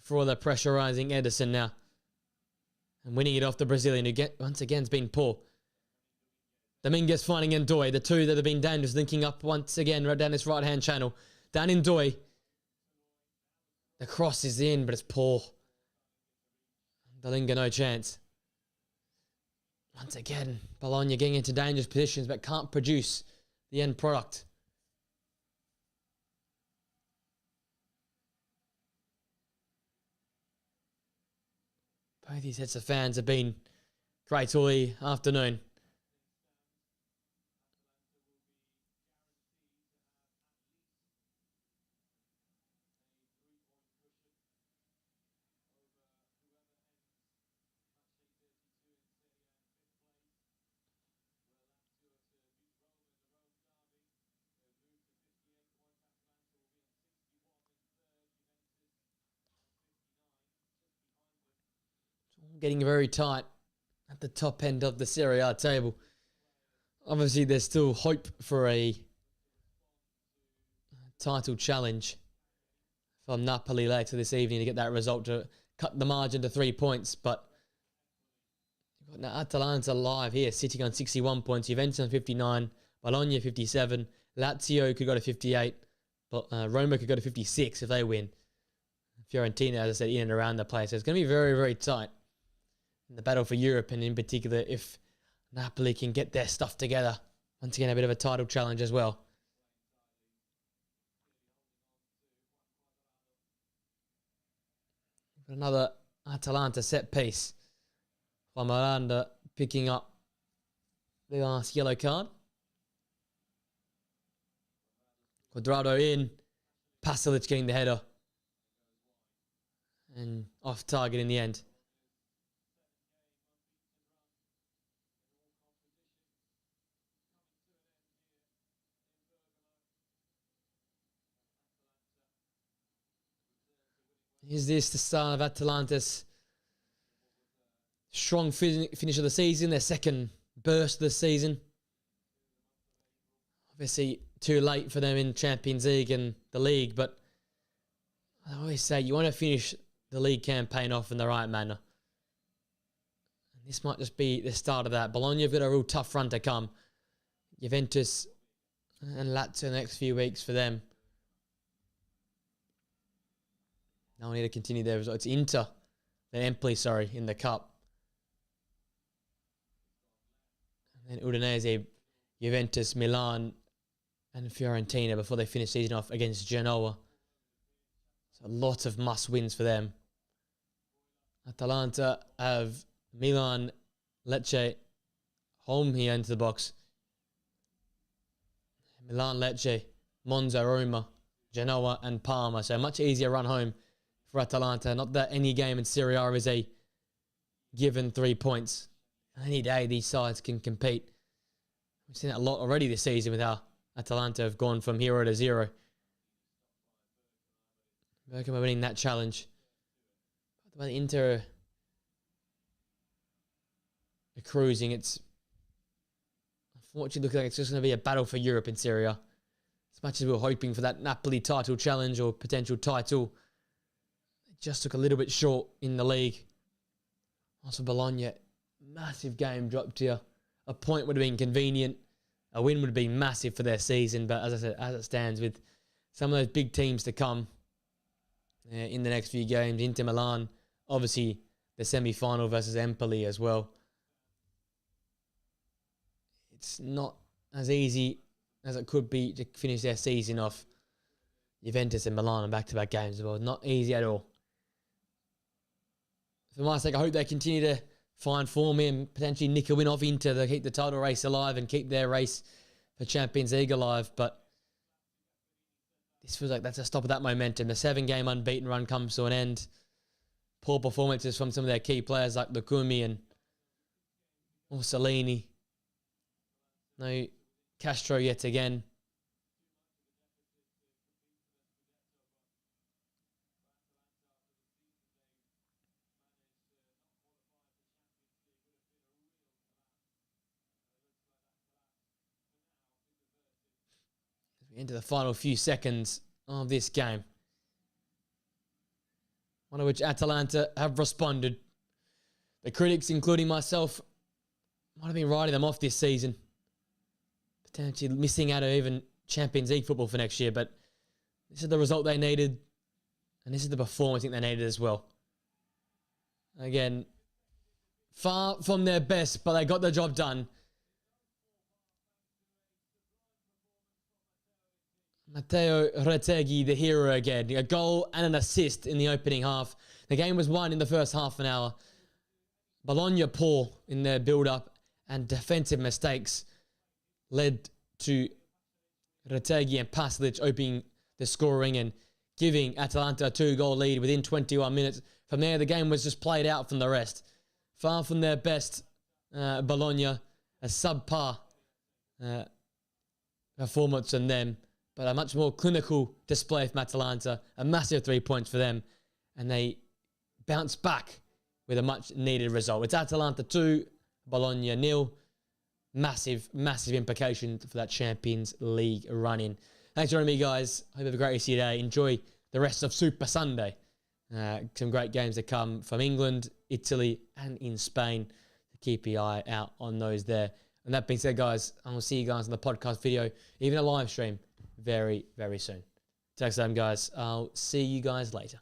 For all the pressurising Ederson now. And winning it off the Brazilian, who once again has been poor. Dominguez finding Ndoye. The two that have been dangerous, linking up once again right down this right-hand channel. Down Ndoye. The cross is in, but it's poor. Dalinga, no chance. Once again, Bologna getting into dangerous positions, but can't produce the end product. Both these sets of fans have been great all the afternoon. Getting very tight at the top end of the Serie A table. Obviously, there's still hope for a title challenge from Napoli later this evening to get that result to cut the margin to 3 points. But you've got Atalanta live here, sitting on 61 points. Juventus on 59, Bologna 57, Lazio could go to 58, but Roma could go to 56 if they win. Fiorentina, as I said, in and around the place. So it's going to be very, very tight in the battle for Europe, and in particular if Napoli can get their stuff together. Once again, a bit of a title challenge as well. Another Atalanta set piece. Juan Miranda picking up the last yellow card. Quadrado in. Pasalic getting the header. And off target in the end. Is this the start of Atalanta's strong finish of the season, their second burst of the season? Obviously, too late for them in Champions League and the league, but I always say you want to finish the league campaign off in the right manner. And this might just be the start of that. Bologna have got a real tough run to come. Juventus and Lazio the next few weeks for them. Now we need to continue their results. It's Inter, then Empoli, in the cup. And then Udinese, Juventus, Milan, and Fiorentina before they finish the season off against Genoa. So a lot of must-wins for them. Atalanta have Milan, Lecce, home here into the box. Milan, Lecce, Monza, Roma, Genoa, and Parma. So a much easier run home for Atalanta. Not that any game in Serie A is a given 3 points. Any day these sides can compete. We've seen that a lot already this season with how Atalanta have gone from 0 to 0. Bergamo winning that challenge. By the Inter are cruising. It's unfortunately looking like it's just going to be a battle for Europe in Serie A. As much as we were hoping for that Napoli title challenge or potential title, it just took a little bit short in the league. Also Bologna, massive game dropped here. A point would have been convenient. A win would be massive for their season, but as I said, as it stands, with some of those big teams to come in the next few games, Inter Milan, obviously the semi-final versus Empoli as well. It's not as easy as it could be to finish their season off. Juventus and Milan and back-to-back games as well. Not easy at all. For my sake, I hope they continue to find form and potentially nick a win off Inter to keep the title race alive and keep their race for Champions League alive. But this feels like that's a stop of that momentum. The 7-game unbeaten run comes to an end. Poor performances from some of their key players like Lukumi and Orsolini. No Castro yet again. Into the final few seconds of this game, one of which Atalanta have responded. The critics, including myself, might have been writing them off this season, potentially missing out of even Champions League football for next year, but this is the result they needed, and this is the performance I think they needed as well. Again, far from their best, but they got the job done. Matteo Retegui, the hero again. A goal and an assist in the opening half. The game was won in the first half an hour. Bologna poor in their build-up, and defensive mistakes led to Retegui and Pasalic opening the scoring and giving Atalanta a 2-goal lead within 21 minutes. From there, the game was just played out from the rest. Far from their best, Bologna, a subpar performance from them, but a much more clinical display from Atalanta, a massive 3 points for them, and they bounce back with a much-needed result. It's Atalanta 2, Bologna 0. Massive, massive implications for that Champions League run-in. Thanks for joining me, guys. Hope you have a great rest of your day. Enjoy the rest of Super Sunday. Some great games to come from England, Italy, and in Spain. Keep your eye out on those there. And that being said, guys, I will see you guys in the podcast video, even a live stream, very, very soon. Till next time, guys. I'll see you guys later.